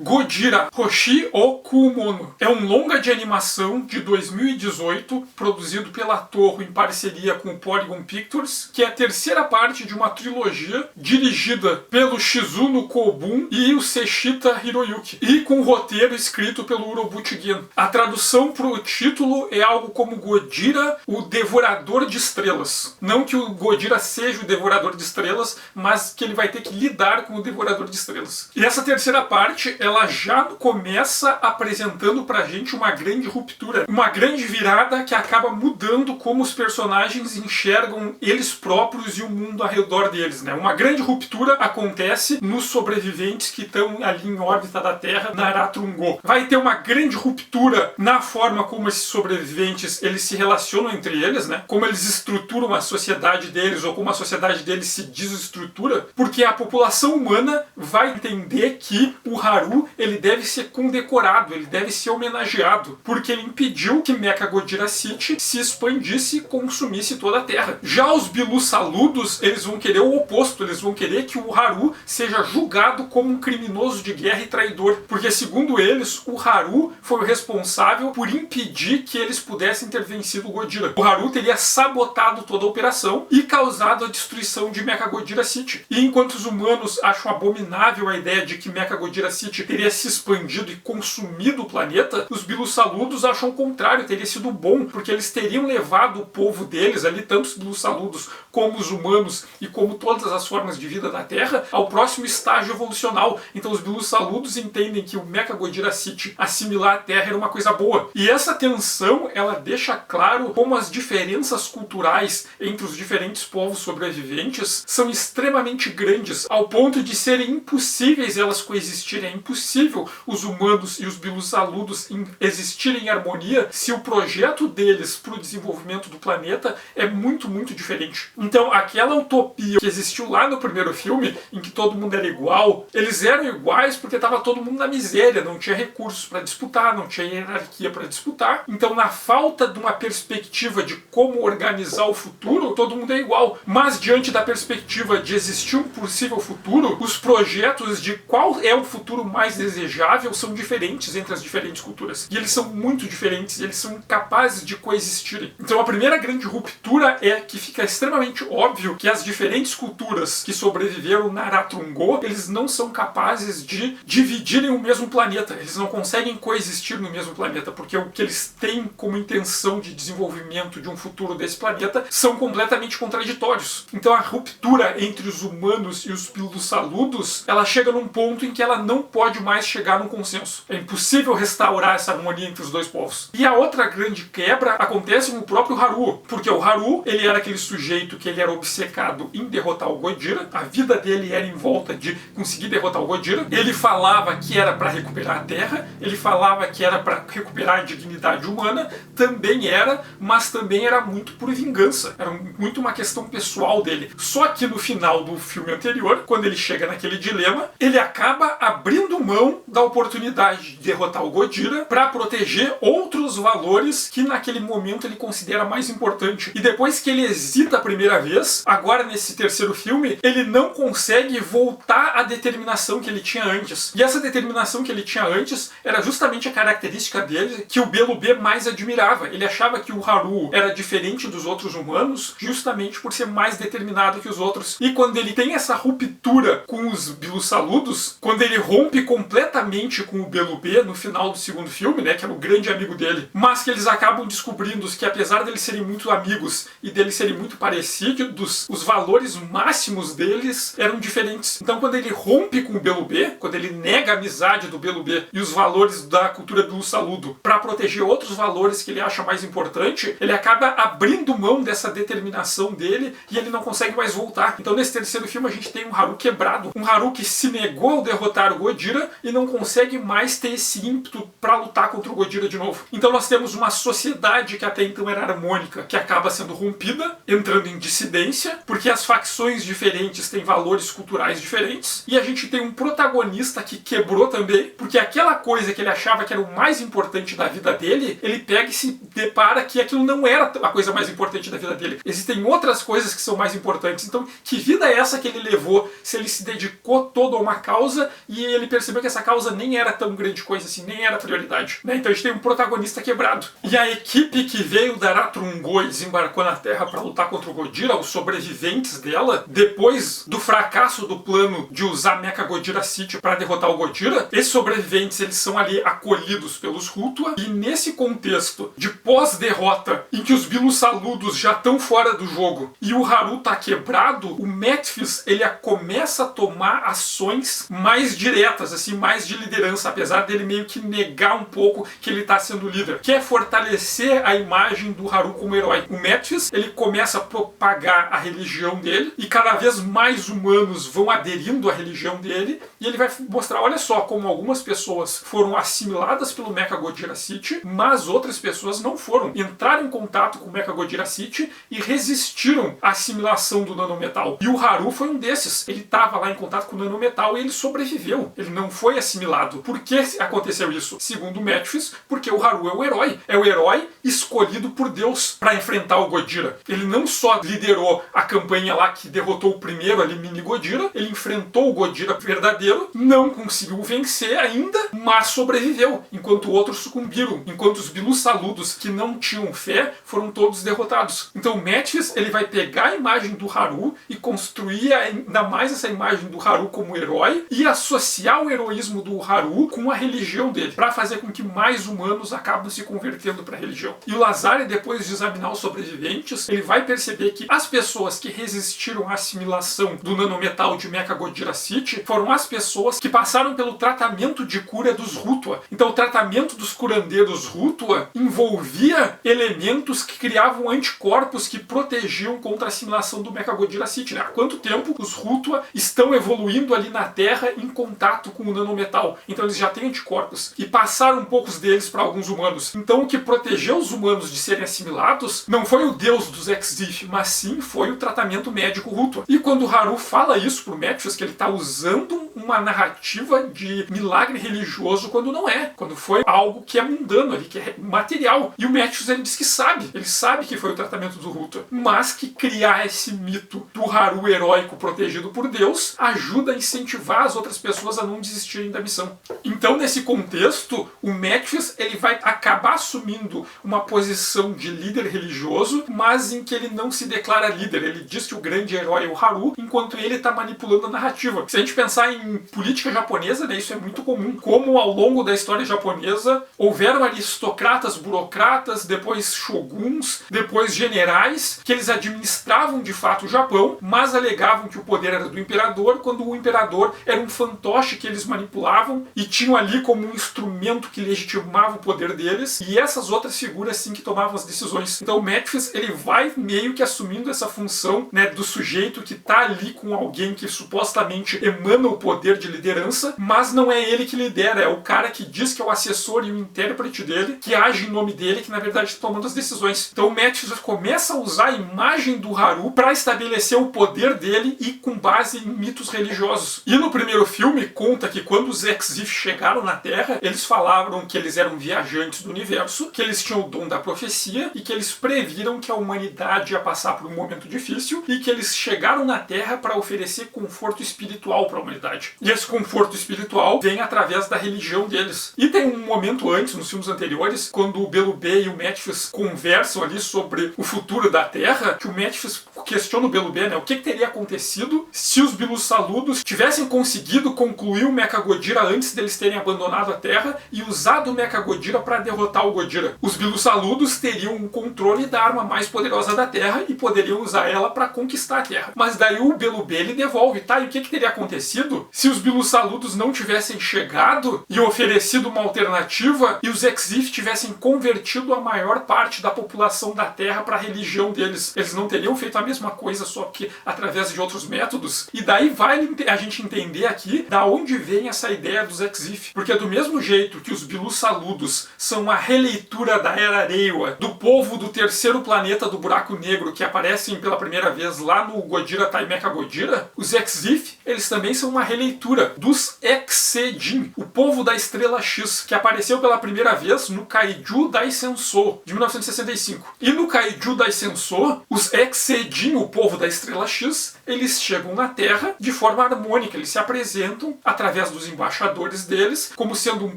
Gojira Hoshi o Kumono é um longa de animação de 2018 produzido pela Toho em parceria com o Polygon Pictures, que é a terceira parte de uma trilogia dirigida pelo Shizuno Kobun e o Seshita Hiroyuki, e com roteiro escrito pelo Urobuchi Gen. A tradução para o título é algo como Gojira, o Devorador de Estrelas. Não que o Gojira seja o Devorador de Estrelas, mas que ele vai ter que lidar com o Devorador de Estrelas. E essa terceira parte, ela já começa apresentando pra gente uma grande ruptura, uma grande virada que acaba mudando como os personagens enxergam eles próprios e o mundo ao redor deles, né? Uma grande ruptura acontece nos sobreviventes que estão ali em órbita da Terra, na Aratrungo. Vai ter uma grande ruptura na forma como esses sobreviventes eles se relacionam entre eles, né? Como eles estruturam a sociedade deles ou como a sociedade deles se desestrutura, porque a população humana vai entender que o Haru ele deve ser condecorado, ele deve ser homenageado, porque ele impediu que Mechagodzilla City se expandisse e consumisse toda a Terra. Já os Bilu Saludos, eles vão querer o oposto, eles vão querer que o Haru seja julgado como um criminoso de guerra e traidor, porque segundo eles, o Haru foi o responsável por impedir que eles pudessem ter vencido o Godzilla. O Haru teria sabotado toda a operação e causado a destruição de Mechagodzilla City. E enquanto os humanos acham abominável a ideia de que Mechagodzilla City teria se expandido e consumido o planeta, os Bilu Saludos acham o contrário, teria sido bom, porque eles teriam levado o povo deles, ali tanto os Bilu Saludos como os humanos e como todas as formas de vida da Terra, ao próximo estágio evolucional. Então os Bilu Saludos entendem que o Mechagodzilla City assimilar a Terra era uma coisa boa. E essa tensão, ela deixa claro como as diferenças culturais entre os diferentes povos sobreviventes são extremamente grandes, ao ponto de serem impossíveis elas coexistirem. É impossível os humanos e os Bilu Saludos existirem em harmonia se o projeto deles para o desenvolvimento do planeta é muito, muito diferente. Então, aquela utopia que existiu lá no primeiro filme, em que todo mundo era igual, eles eram iguais porque estava todo mundo na miséria, não tinha recursos para disputar, não tinha hierarquia para disputar. Então, na falta de uma perspectiva de como organizar o futuro, todo mundo é igual. Mas, diante da perspectiva de existir um possível futuro, os projetos de qual é o futuro mais desejável são diferentes entre as diferentes culturas. E eles são muito diferentes, eles são incapazes de coexistirem. Então, a primeira grande ruptura é que fica extremamente óbvio que as diferentes culturas que sobreviveram na Aratrungo, eles não são capazes de dividirem o mesmo planeta. Eles não conseguem coexistir no mesmo planeta, porque o que eles têm como intenção de desenvolvimento de um futuro desse planeta são completamente contraditórios. Então a ruptura entre os humanos e os Bilu Saludos, ela chega num ponto em que ela não pode mais chegar num consenso. É impossível restaurar essa harmonia entre os dois povos. E a outra grande quebra acontece com o próprio Haru, porque o Haru, ele era aquele sujeito que ele era obcecado em derrotar o Gojira, a vida dele era em volta de conseguir derrotar o Gojira, ele falava que era para recuperar a Terra, ele falava que era para recuperar a dignidade humana, também era, mas também era muito por vingança, era muito uma questão pessoal dele. Só que no final do filme anterior, quando ele chega naquele dilema, ele acaba abrindo mão da oportunidade de derrotar o Gojira para proteger outros valores que naquele momento ele considera mais importante. E depois que ele hesita a primeira vez, agora nesse terceiro filme, ele não consegue voltar à determinação que ele tinha antes. E essa determinação que ele tinha antes era justamente a característica dele que o Belubê mais admirava. Ele achava que o Haru era diferente dos outros humanos justamente por ser mais determinado que os outros. E quando ele tem essa ruptura com os Bilu Saludos, quando ele rompe completamente com o Belubê no final do segundo filme, né, que era o grande amigo dele, mas que eles acabam descobrindo que apesar deles serem muito amigos e deles serem muito parecidos, os valores máximos deles eram diferentes. Então quando ele rompe com o Belubê, quando ele nega a amizade do Belubê e os valores da cultura Bilu Saludo para proteger outros valores que ele acha mais importante, ele acaba abrindo mão dessa determinação dele e ele não consegue mais voltar. Então nesse terceiro filme a gente tem um Haru quebrado, um Haru que se negou a derrotar o Gojira e não consegue mais ter esse ímpeto para lutar contra o Gojira de novo. Então nós temos uma sociedade que até então era harmônica, que acaba sendo rompida, entrando em dissidência, porque as facções diferentes têm valores culturais diferentes, e a gente tem um protagonista que quebrou também, porque aquela coisa que ele achava que era o mais importante da vida dele, ele pega e se depara que aquilo não era a coisa mais importante da vida dele. Existem outras coisas que são mais importantes. Então, que vida é essa que ele levou se ele se dedicou todo a uma causa e ele percebeu percebeu que essa causa nem era tão grande coisa assim, nem era prioridade, né? Então a gente tem um protagonista quebrado. E a equipe que veio da Ratrungo e desembarcou na Terra para lutar contra o Godira, os sobreviventes dela, depois do fracasso do plano de usar Mechagodzilla City para derrotar o Godira, esses sobreviventes eles são ali acolhidos pelos Rutua, e nesse contexto de pós-derrota, em que os Bilusaludos já estão fora do jogo e o Haru tá quebrado, o Metphis ele começa a tomar ações mais diretas, assim, mais de liderança, apesar dele meio que negar um pouco que ele tá sendo líder, que é fortalecer a imagem do Haru como herói. O Metphis ele começa a propagar a religião dele e cada vez mais humanos vão aderindo à religião dele, e ele vai mostrar, olha só, como algumas pessoas foram assimiladas pelo Mechagodzilla City, mas outras pessoas não foram. Entraram em contato com o Mechagodzilla City e resistiram à assimilação do nanometal. E o Haru foi um desses. Ele estava lá em contato com o nanometal e ele sobreviveu. Ele não foi assimilado. Por que aconteceu isso? Segundo o Metphis, porque o Haru é o herói. É o herói escolhido por Deus para enfrentar o Godira. Ele não só liderou a campanha lá que derrotou o primeiro ali, mini Godira, ele enfrentou o Godira verdadeiro, não conseguiu vencer ainda, mas sobreviveu, enquanto outros sucumbiram, enquanto os Bilusaludos que não tinham fé foram todos derrotados. Então o Metphis ele vai pegar a imagem do Haru e construir ainda mais essa imagem do Haru como herói e associar o heroísmo do Haru com a religião dele, para fazer com que mais humanos acabem se convertendo para a religião. E o Lazare, depois de examinar os sobreviventes, ele vai perceber que as pessoas que resistiram à assimilação do nanometal de Mechagodzilla City foram as pessoas que passaram pelo tratamento de cura dos Rutua. Então o tratamento dos curandeiros Rutua envolvia elementos que criavam anticorpos que protegiam contra a assimilação do Mechagodzilla City, né? Há quanto tempo os Rutua estão evoluindo ali na Terra em contato com o nanometal? Então eles já têm anticorpos e passaram poucos deles para alguns humanos. Então o que protegeu os humanos de serem assimilados não foi o deus dos Exif, mas sim foi o tratamento médico Rutua. E quando o Haru fala isso pro Metphis, que ele está usando uma narrativa de milagre religioso quando não é, quando foi algo que é mundano ali, que é material. E o Metphis ele diz que sabe, ele sabe que foi o tratamento do Rutua, mas que criar esse mito do Haru heróico protegido por Deus ajuda a incentivar as outras pessoas a não desistirem da missão. Então nesse contexto, o Metphis ele vai acabar assumindo uma posição de líder religioso, mas em que ele não se declara líder. Ele diz que o grande herói é o Haru, enquanto ele está manipulando a narrativa. Se a gente pensar em política japonesa, né, isso é muito comum. Como ao longo da história japonesa houveram aristocratas, burocratas, depois shoguns, depois generais, que eles administravam de fato o Japão, mas alegavam que o poder era do imperador, quando o imperador era um fantoche que eles manipulavam e tinham ali como um instrumento que legitimava o poder deles, e essas outras figuras sim que tomavam as decisões. Então o Metphis ele vai meio que assumindo essa função, né, do sujeito que está ali com alguém que supostamente emana o poder de liderança, mas não é ele que lidera, é o cara que diz que é o assessor e o intérprete dele, que age em nome dele, que na verdade está tomando as decisões. Então o Metphis começa a usar a imagem do Haru para estabelecer o poder dele e com base em mitos religiosos. E no primeiro filme conta que quando os Exif chegaram na Terra, eles falaram que eles eram viajantes do universo, que eles tinham o dom da profecia e que eles previram que a humanidade ia passar por um momento difícil e que eles chegaram na Terra para oferecer conforto espiritual para a humanidade. E esse conforto espiritual vem através da religião deles. E tem um momento antes, nos filmes anteriores, quando o Belubê e o Metphis conversam ali sobre o futuro da Terra, que o Metphis questiona o Belubê, né, o que teria acontecido se os Bilusaludos tivessem conseguido concluir o Mechagodzilla antes deles terem abandonado a Terra e usado o Mechagodzilla para derrotar o Godira. Os Bilusaludos teriam o controle da arma mais poderosa da Terra e poderiam usar ela para conquistar a Terra. Mas daí o Belubê ele devolve, tá? E o que teria acontecido se os Bilusaludos não tivessem chegado e oferecido uma alternativa e os Exif tivessem convertido a maior parte da população da Terra para a religião deles? Eles não teriam feito a mesma coisa, só que através de outros métodos? E daí vai a gente entender aqui da onde vem essa ideia dos Exif. Porque do mesmo jeito que os Bilusaludos são a releitura da Era Reiwa, do povo do terceiro planeta do buraco negro que aparecem pela primeira vez lá no Godira Tai Mechagodzilla, os Exif eles também são uma releitura dos Exedin, o povo da Estrela X, que apareceu pela primeira vez no Kaiju Daisensou, de 1965. E no Kaiju Daisensou, os Exedin, o povo da Estrela X, eles chegam na Terra de forma harmônica, eles se apresentam através dos embaixadores deles, como sendo um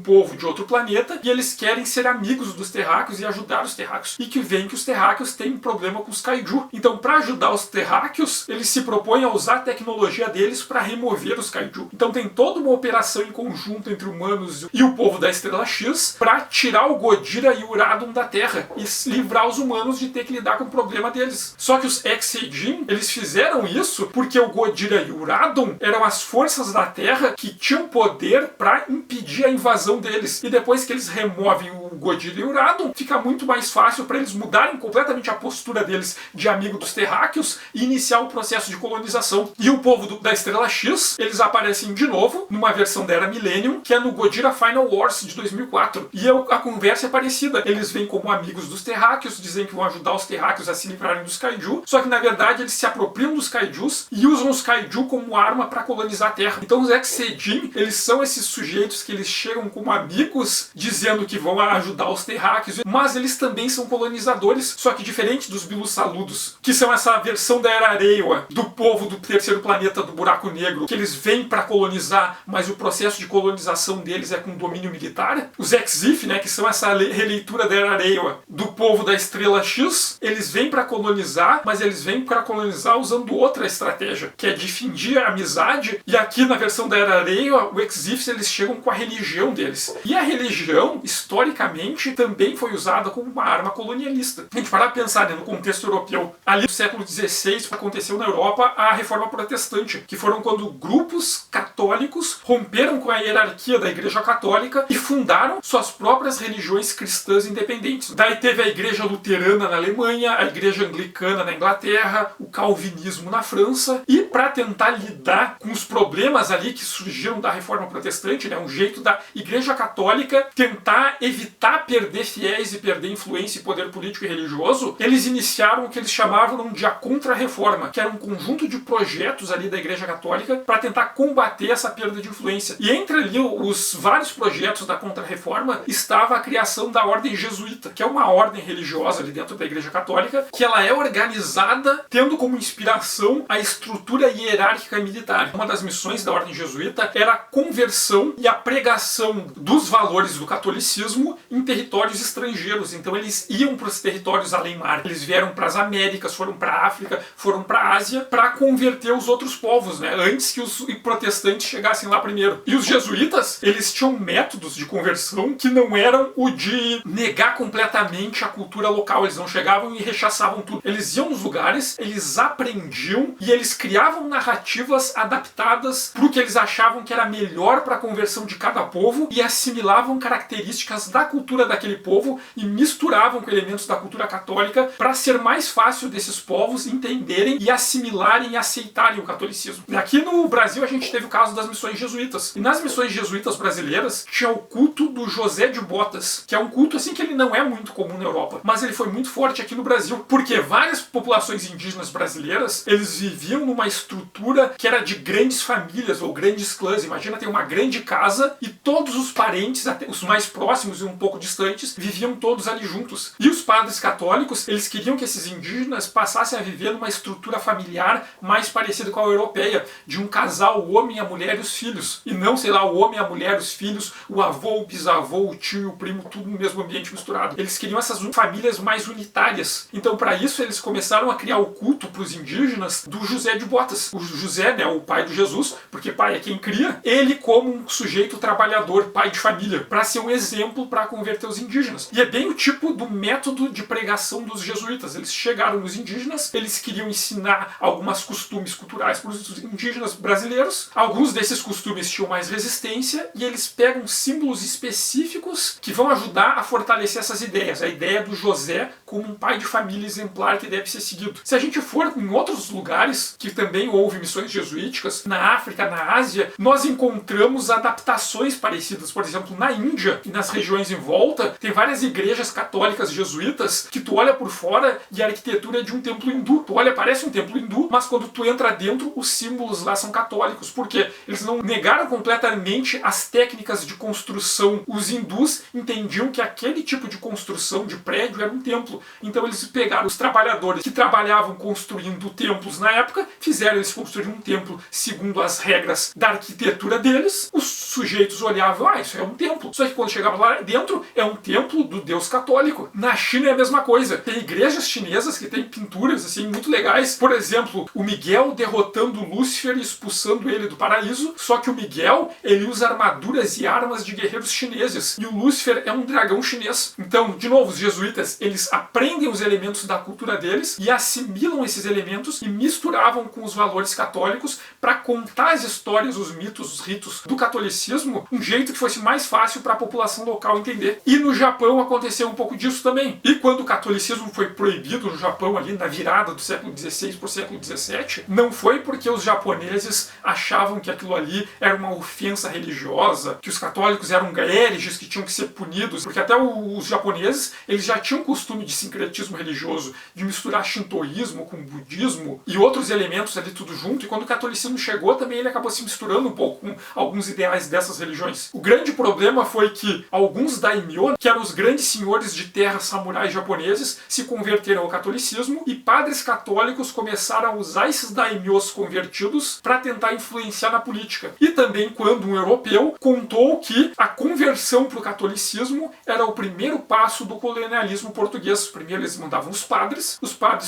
povo de outro planeta, e eles querem ser amigos dos terráqueos e ajudar os terráqueos. E que vem que os terráqueos têm um problema com os Kaiju. Então, para ajudar os terráqueos, eles se propõem a usar a tecnologia deles para remover os Kaiju. Então tem toda uma operação em conjunto entre humanos e o povo da Estrela X para tirar o Godira e o Uradum da Terra e livrar os humanos de ter que lidar com o problema deles. Só que os Exedin, eles fizeram isso porque o Godira e o Uradum eram as forças da Terra que tinham poder para impedir a invasão deles. E depois que eles removem o Godira e o Uradum, fica muito mais fácil para eles mudarem completamente a postura deles de amigo dos terráqueos e iniciar o processo de colonização. E o povo da Estrela X, eles aparecem de novo numa versão da Era Millennium, que é no Godira Final Wars de 2004. E a conversa é parecida. Eles vêm como amigos dos terráqueos, dizem que vão ajudar os terráqueos a se livrarem dos Kaiju, só que na verdade eles se apropriam dos Kaijus e usam os Kaiju como arma para colonizar a Terra. Então os Exedin, eles são esses sujeitos que eles chegam como amigos, dizendo que vão ajudar os terráqueos, mas eles também são colonizadores, só que diferente dos Bilu-Saludos, que são essa versão da Era Reiwa, do povo do terceiro planeta do buraco negro, que eles vêm para colonizar, mas o processo de colonização deles é com domínio militar. Os Exif, né, que são essa releitura da Era Reiwa, do povo da Estrela X, eles vêm para colonizar, mas eles vêm para colonizar usando outra estratégia, que é de fingir a amizade, e aqui na versão da Era Reiwa, o Exifs, eles chegam com a religião deles. E a religião, historicamente, também foi usada como uma arma colonialista. A gente parar pra pensar, né, no contexto europeu, ali no século XVI aconteceu na Europa a Reforma Protestante, que foram quando grupos católicos romperam com a hierarquia da Igreja Católica e fundaram suas próprias religiões cristãs independentes. Daí teve a Igreja Luterana na Alemanha, a Igreja Anglicana na Inglaterra, o Calvinismo na França, e para tentar lidar com os problemas ali que surgiram da Reforma Protestante, né, um jeito da Igreja Católica tentar evitar perder fiéis e perder influência e poder político e religioso, eles iniciaram o que eles chamavam de a Contra-Reforma, que era um conjunto de projetos ali da Igreja Católica para tentar combater essa perda de influência. E entre ali os vários projetos da Contra-Reforma estava a criação da Ordem Jesuíta, que é uma ordem religiosa ali dentro da Igreja Católica, que ela é organizada tendo como inspiração a estrutura hierárquica e militar. Uma das missões da Ordem Jesuíta era a conversão e a pregação dos valores do catolicismo em territórios estrangeiros. Então eles iam para os territórios além mar. Eles vieram para as Américas, foram para a África, foram para a Ásia para converter os outros povos, né? Antes que os protestantes chegassem lá primeiro. E os jesuítas, eles tinham métodos de conversão que não eram o de negar completamente a cultura local. Eles não chegavam e rechaçavam tudo. Eles iam nos lugares, eles aprendiam e eles criavam narrativas adaptadas para o que eles achavam que era melhor para a conversão de cada povo e assimilavam características da cultura daquele povo e misturavam com elementos da cultura católica para ser mais fácil desses povos entenderem e assimilarem e aceitarem o catolicismo. Aqui no Brasil a gente teve o caso das missões jesuítas. E nas missões jesuítas brasileiras tinha o culto do José de Botas, que é um culto assim que ele não é muito comum na Europa, mas ele foi muito forte aqui no Brasil, porque várias populações indígenas brasileiras, eles viviam numa estrutura que era de grandes famílias ou grandes clãs. Imagina ter uma grande casa e todos os parentes, até os mais próximos e um pouco distantes, viviam todos ali juntos. E os padres católicos, eles queriam que esses indígenas passassem a viver numa estrutura familiar mais parecida com a europeia, de um casal, o homem, a mulher e os filhos. E não, sei lá, o homem, a mulher, os filhos, o avô, o bisavô, o tio e o primo, tudo no mesmo ambiente misturado. Eles queriam essas famílias mais unitárias. Então, para isso, eles começaram a criar o culto para os indígenas do José de Botas. O José, né, o pai do Jesus, porque pai é quem cria, ele como um sujeito trabalhador, pai de família, para ser um exemplo para converter os indígenas. E é bem o tipo do método de pregação dos jesuítas. Eles chegaram nos indígenas, eles queriam ensinar alguns costumes culturais para os indígenas brasileiros. Alguns desses costumes tinham mais resistência e eles pegam símbolos específicos que vão ajudar a fortalecer essas ideias. A ideia do José como um pai de família exemplar que deve ser seguido. Se a gente for em outros lugares que também houve missões jesuíticas, na África, na Ásia, nós encontramos adaptações parecidas. Por exemplo, na Índia e nas regiões em volta, tem várias igrejas católicas jesuítas que tu olha por fora e a arquitetura é de um templo hindu. Tu olha, parece um templo hindu, mas quando tu entra dentro, os símbolos lá são católicos. Por quê? Eles não negaram completamente as técnicas de construção. Os hindus entendiam que aquele tipo de construção de prédio era um templo. Então eles pegaram os trabalhadores que trabalhavam construindo templos na época, fizeram eles construir um templo segundo as regras da arquitetura deles. Os sujeitos olhavam, isso é um templo. Só que quando chegava lá dentro, é um templo do Deus católico. Na China é a mesma coisa. Tem igrejas chinesas que têm pinturas assim muito legais. Por exemplo, o Miguel derrotando Lúcifer e expulsando ele do paraíso. Só que o Miguel, ele usa armaduras e armas de guerreiros chineses. E o Lúcifer é um dragão chinês. Então, de novo, os jesuítas, eles aprendem os elementos da cultura deles e assimilam esses elementos e misturavam com os valores católicos para contar as histórias, os mitos, os ritos do catolicismo um jeito que fosse mais fácil para a população local entender. E no Japão aconteceu um pouco disso também. E quando o catolicismo foi proibido no Japão ali na virada do século XVI para o século XVII, não foi porque os japoneses achavam que aquilo ali era uma ofensa religiosa, que os católicos eram hereges que tinham que ser punidos, porque até os japoneses, eles já tinham costume de sincretismo religioso, de misturar shintoísmo com budismo e outros elementos ali tudo junto, e quando o catolicismo chegou também ele acabou se misturando um pouco com alguns ideais dessas religiões. O grande problema foi que alguns daimyo, que eram os grandes senhores de terra samurais japoneses, se converteram ao catolicismo e padres católicos começaram a usar esses daimyos convertidos para tentar influenciar na política. E também quando um europeu contou que a conversão para o catolicismo era o primeiro passo do colonialismo português. Primeiro eles mandavam os padres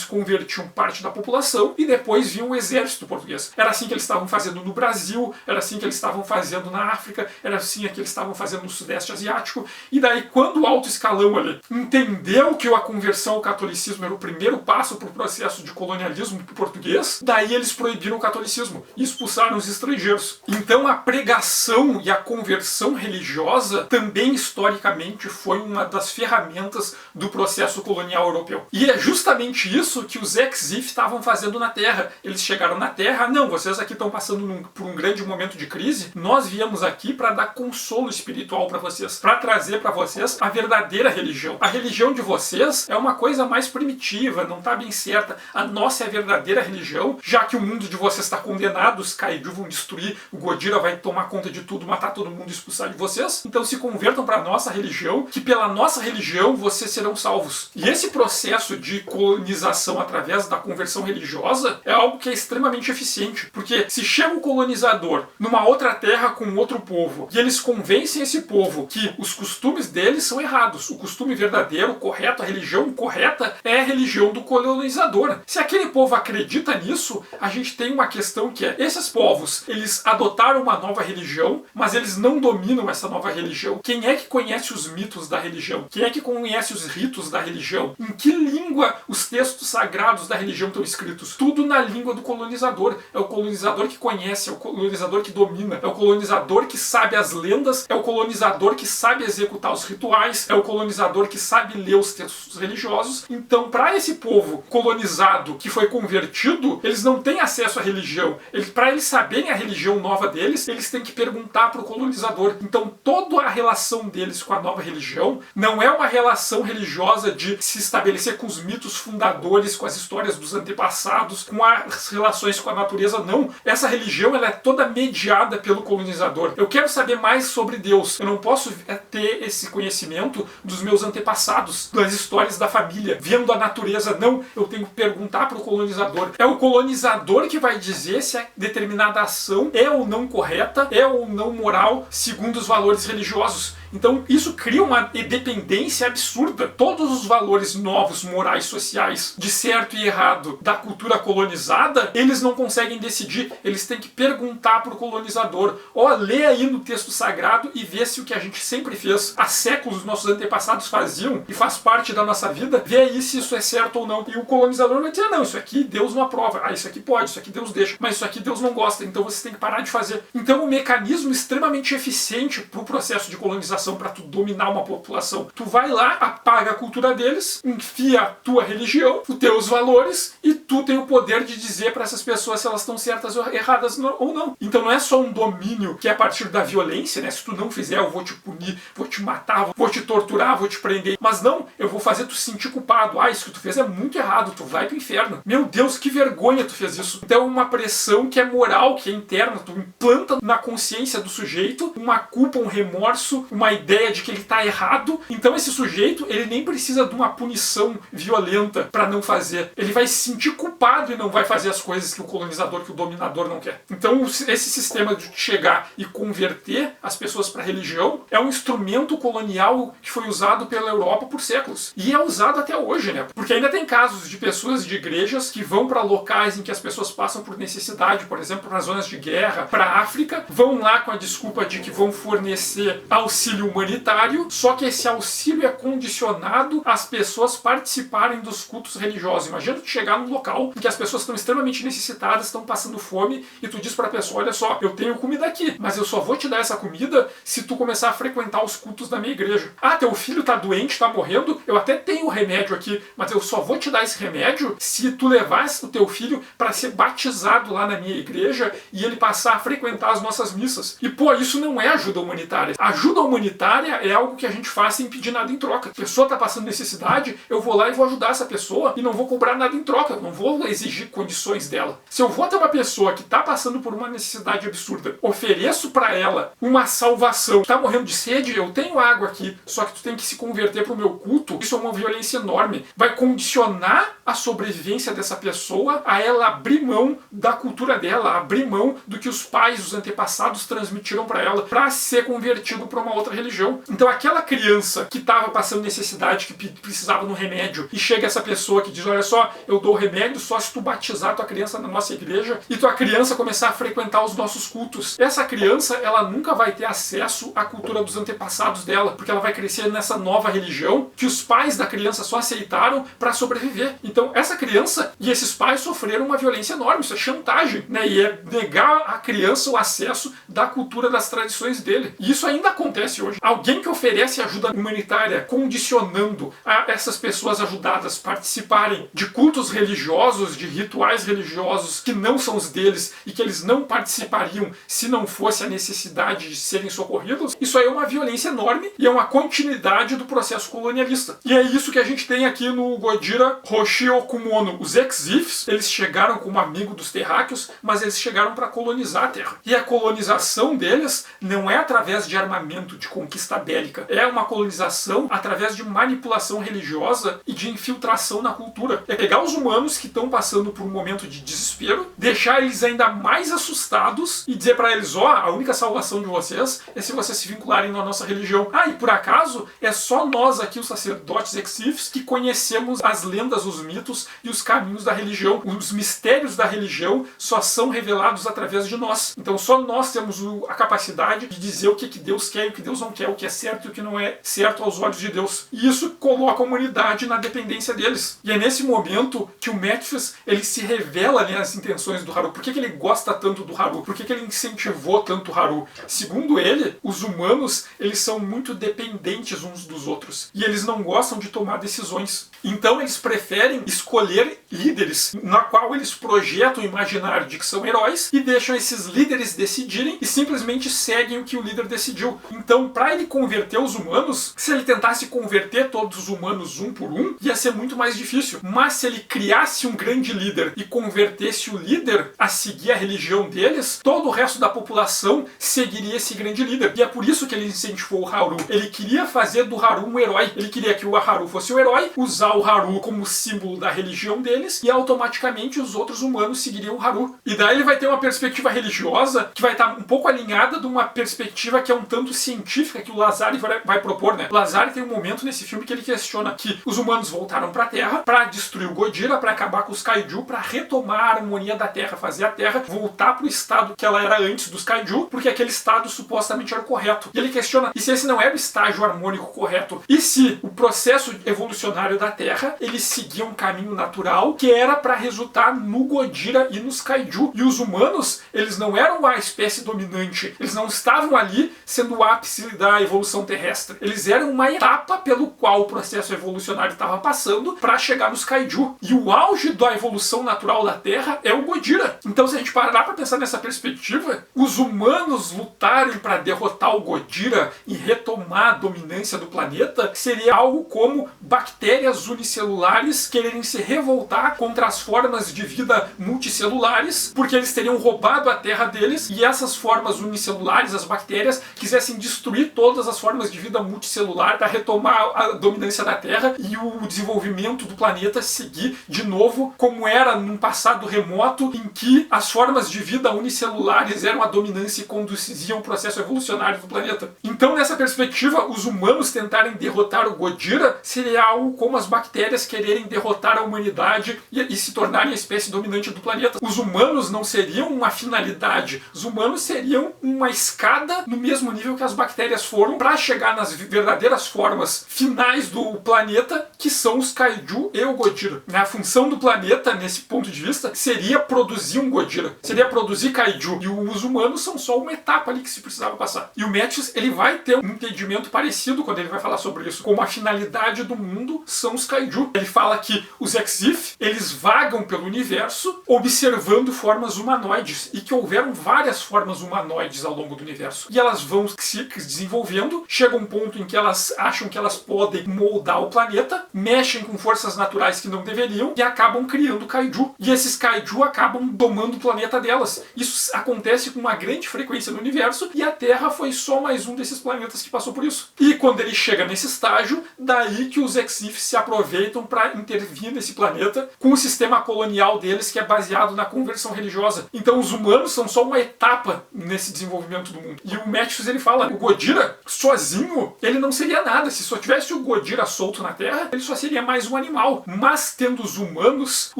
convertiam parte da população e depois vinha o exército português. Era assim que eles estavam fazendo no Brasil, era assim que eles estavam fazendo na África, era assim que eles estavam fazendo no Sudeste Asiático. E daí, quando o alto escalão ali entendeu que a conversão ao catolicismo era o primeiro passo para o processo de colonialismo português, daí eles proibiram o catolicismo e expulsaram os estrangeiros. Então a pregação e a conversão religiosa também historicamente foi uma das ferramentas do processo colonial europeu. E é justamente isso que os ex-IF estavam fazendo na Terra. Eles chegaram na Terra, não, vocês aqui estão passando por um grande momento de crise, nós viemos aqui para dar consolo espiritual para vocês, para trazer para vocês a verdadeira religião. A religião de vocês é uma coisa mais primitiva, não está bem certa. A nossa é a verdadeira religião, já que o mundo de vocês está condenado, os Kaiju vão destruir, o Godira vai tomar conta de tudo, matar todo mundo e expulsar de vocês. Então se convertam para a nossa religião, que pela nossa religião vocês serão salvos. E esse processo de colonização através da conversão religiosa é algo que é extremamente eficiente, porque se chega um colonizador numa outra terra com outro povo e eles convencem esse povo que os costumes deles são errados, o costume verdadeiro, correto, a religião correta é a religião do colonizador. Se aquele povo acredita nisso, a gente tem uma questão que é, esses povos, eles adotaram uma nova religião, mas eles não dominam essa nova religião. Quem é que conhece os mitos da religião? Quem é que conhece os ritos da religião? Em que língua os textos sagrados da religião estão escritos? Tudo na língua do colonizador. É o colonizador que conhece, é o colonizador que domina, é o colonizador que sabe as lendas, é o colonizador que sabe executar os rituais, é o colonizador que sabe ler os textos religiosos. Então, para esse povo colonizado que foi convertido, eles não têm acesso à religião. Para eles saberem a religião nova deles, eles têm que perguntar para o colonizador. Então, toda a relação deles com a nova religião não é uma relação religiosa de se estabelecer com os mitos fundadores, com as histórias dos antepassados, com as relações com a natureza, não. Essa religião ela é toda mediada pelo colonizador. Eu quero saber mais sobre Deus. Eu não posso ter esse conhecimento dos meus antepassados, das histórias da família, vendo a natureza. Não, eu tenho que perguntar para o colonizador. É o colonizador que vai dizer se a determinada ação é ou não correta, é ou não moral, segundo os valores religiosos. Então isso cria uma dependência absurda. Todos os valores novos, morais, sociais, de certo e errado da cultura colonizada, eles não conseguem decidir. Eles têm que perguntar para o colonizador. Lê aí no texto sagrado e vê se o que a gente sempre fez há séculos, nossos antepassados faziam e faz parte da nossa vida, vê aí se isso é certo ou não. E o colonizador vai dizer, não, isso aqui Deus não aprova. Isso aqui pode, isso aqui Deus deixa. Mas isso aqui Deus não gosta, então você tem que parar de fazer. Então um mecanismo extremamente eficiente para o processo de colonização colonização para tu dominar uma população. Tu vai lá, apaga a cultura deles, enfia a tua religião, os teus valores, e tu tem o poder de dizer para essas pessoas se elas estão certas ou erradas ou não. Então não é só um domínio que é a partir da violência, né? Se tu não fizer, eu vou te punir, vou te matar, vou te torturar, vou te prender. Mas não, eu vou fazer tu se sentir culpado. Ah, isso que tu fez é muito errado, tu vai pro inferno. Meu Deus, que vergonha tu fez isso. Então é uma pressão que é moral, que é interna. Tu implanta na consciência do sujeito uma culpa, um remorso, uma ideia de que ele tá errado. Então esse sujeito, ele nem precisa de uma punição violenta para não fazer. Ele vai se sentir culpado e não vai fazer as coisas que o colonizador, que o dominador não quer. Então esse sistema de chegar e converter as pessoas para a religião é um instrumento colonial que foi usado pela Europa por séculos. E é usado até hoje, né? Porque ainda tem casos de pessoas de igrejas que vão para locais em que as pessoas passam por necessidade, por exemplo, nas zonas de guerra, para a África, vão lá com a desculpa de que vão fornecer auxílio humanitário, só que esse auxílio é condicionado às pessoas participarem dos cultos religiosos. Imagina tu chegar num local em que as pessoas estão extremamente necessitadas, estão passando fome, e tu diz para a pessoa, olha só, eu tenho comida aqui, mas eu só vou te dar essa comida se tu começar a frequentar os cultos da minha igreja. Ah, teu filho tá doente, tá morrendo, eu até tenho o remédio aqui, mas eu só vou te dar esse remédio se tu levar o teu filho para ser batizado lá na minha igreja e ele passar a frequentar as nossas missas. E pô, isso não é ajuda humanitária. Ajuda humanitária é algo que a gente faz sem pedir nada em troca. A pessoa tá passando necessidade, eu vou lá e vou ajudar essa pessoa e não vou cobrar nada em troca, eu não vou exigir condições dela. Se eu vou até uma pessoa que tá passando por uma necessidade absurda, ofereço para ela uma salvação, tá morrendo de sede, eu tenho água aqui, só que tu tem que se converter pro meu culto, isso é uma violência enorme. Vai condicionar a sobrevivência dessa pessoa a ela abrir mão da cultura dela, abrir mão do que os pais, os antepassados transmitiram para ela, para ser convertido para uma outra religião. Então aquela criança que estava passando necessidade, que precisava de um remédio, e chega essa pessoa que diz, olha só, eu dou o remédio só se tu batizar tua criança na nossa igreja e tua criança começar a frequentar os nossos cultos. Essa criança, ela nunca vai ter acesso à cultura dos antepassados dela, porque ela vai crescer nessa nova religião que os pais da criança só aceitaram para sobreviver. Então essa criança e esses pais sofreram uma violência enorme, isso é chantagem, né? E é negar à criança o acesso da cultura, das tradições dele. E isso ainda acontece hoje. Alguém que oferece ajuda humanitária condicionando a essas pessoas ajudadas participarem de cultos religiosos, de rituais religiosos que não são os deles e que eles não participariam se não fosse a necessidade de serem socorridos, isso aí é uma violência enorme e é uma continuidade do processo colonialista. E é isso que a gente tem aqui no Gojira Hoshiokumono. Os Exifs, eles chegaram como amigo dos terráqueos, mas eles chegaram para colonizar a Terra. E a colonização deles não é através de armamento, de conquista bélica. É uma colonização através de manipulação religiosa e de infiltração na cultura. É pegar os humanos que estão passando por um momento de desespero, deixar eles ainda mais assustados e dizer para eles, ó, a única salvação de vocês é se vocês se vincularem na nossa religião. Ah, e por acaso, é só nós aqui, os sacerdotes Exifs, que conhecemos as lendas, os mitos e os caminhos da religião. Os mistérios da religião só são revelados através de nós. Então só nós temos a capacidade de dizer o que Deus quer e o que Deus não quer, o que é certo e o que não é certo aos olhos de Deus. E isso coloca a humanidade na dependência deles. E é nesse momento que o Mephis, ele se revela, né, as intenções do Haru. Por que ele gosta tanto do Haru? Por que ele incentivou tanto o Haru? Segundo ele, os humanos, eles são muito dependentes uns dos outros. E eles não gostam de tomar decisões. Então eles preferem escolher líderes na qual eles projetam o imaginário de que são heróis e deixam esses líderes decidirem e simplesmente seguem o que o líder decidiu. Então, para ele converter os humanos, se ele tentasse converter todos os humanos um por um, ia ser muito mais difícil. Mas se ele criasse um grande líder e convertesse o líder a seguir a religião deles, todo o resto da população seguiria esse grande líder. E é por isso que ele incentivou o Haru. Ele queria fazer do Haru um herói. Ele queria que o Haru fosse o herói, usar o Haru como símbolo da religião deles e automaticamente os outros humanos seguiriam o Haru. E daí ele vai ter uma perspectiva religiosa que vai estar um pouco alinhada de uma perspectiva que é um tanto científica que o Lazare vai propor, né? O Lazare tem um momento nesse filme que ele questiona que os humanos voltaram para a Terra para destruir o Gojira, para acabar com os Kaiju, para retomar a harmonia da Terra, fazer a Terra voltar para o estado que ela era antes dos Kaiju, porque aquele estado supostamente era o correto. E ele questiona, e se esse não era o estágio harmônico correto? E se o processo evolucionário da Terra, ele seguia um caminho natural que era para resultar no Gojira e nos Kaiju? E os humanos, eles não eram a espécie dominante, eles não estavam ali sendo o ápice da evolução terrestre. Eles eram uma etapa pelo qual o processo evolucionário estava passando para chegar nos Kaiju. E o auge da evolução natural da Terra é o Ghidorah. Então, se a gente parar para pensar nessa perspectiva, os humanos lutarem para derrotar o Ghidorah e retomar a dominância do planeta seria algo como bactérias unicelulares quererem se revoltar contra as formas de vida multicelulares, porque eles teriam roubado a Terra deles e essas formas unicelulares, as bactérias, quisessem destruir todas as formas de vida multicelular para retomar a dominância da Terra e o desenvolvimento do planeta seguir de novo como era num passado remoto em que as formas de vida unicelulares eram a dominância e conduziam o processo evolucionário do planeta. Então, nessa perspectiva, os humanos tentarem derrotar o Ghidorah seria algo como as bactérias quererem derrotar a humanidade e se tornarem a espécie dominante do planeta. Os humanos não seriam uma finalidade, os humanos seriam uma escada no mesmo nível que as bactérias foram para chegar nas verdadeiras formas finais do planeta, que são os Kaiju e o Ghidorah. A função do planeta, nesse ponto de vista, seria produzir um Ghidorah, seria produzir Kaiju, e os humanos são só uma etapa ali que se precisava passar. E o Metis, ele vai ter um entendimento parecido quando ele vai falar sobre isso, como a finalidade do mundo são os Kaiju. Ele fala que os Exif, eles vagam pelo universo observando formas humanoides, e que houveram várias formas humanoides ao longo do universo. E elas vão se desenvolvendo, chega um ponto em que elas acham que elas podem moldar o planeta, mexem com forças naturais que não deveriam e acabam criando Kaiju. E esses Kaiju acabam domando o planeta delas. Isso acontece com uma grande frequência no universo e a Terra foi só mais um desses planetas que passou por isso. E quando ele chega nesse estágio, daí que os Exif se aproveitam para intervir nesse planeta com o sistema colonial deles, que é baseado na conversão religiosa. Então os humanos são só uma etapa nesse desenvolvimento do mundo. E o Metis, ele fala, o Ghidorah sozinho, ele não seria nada. Se só tivesse o Ghidorah solto na Terra, ele só seria mais um animal. Mas tendo os humanos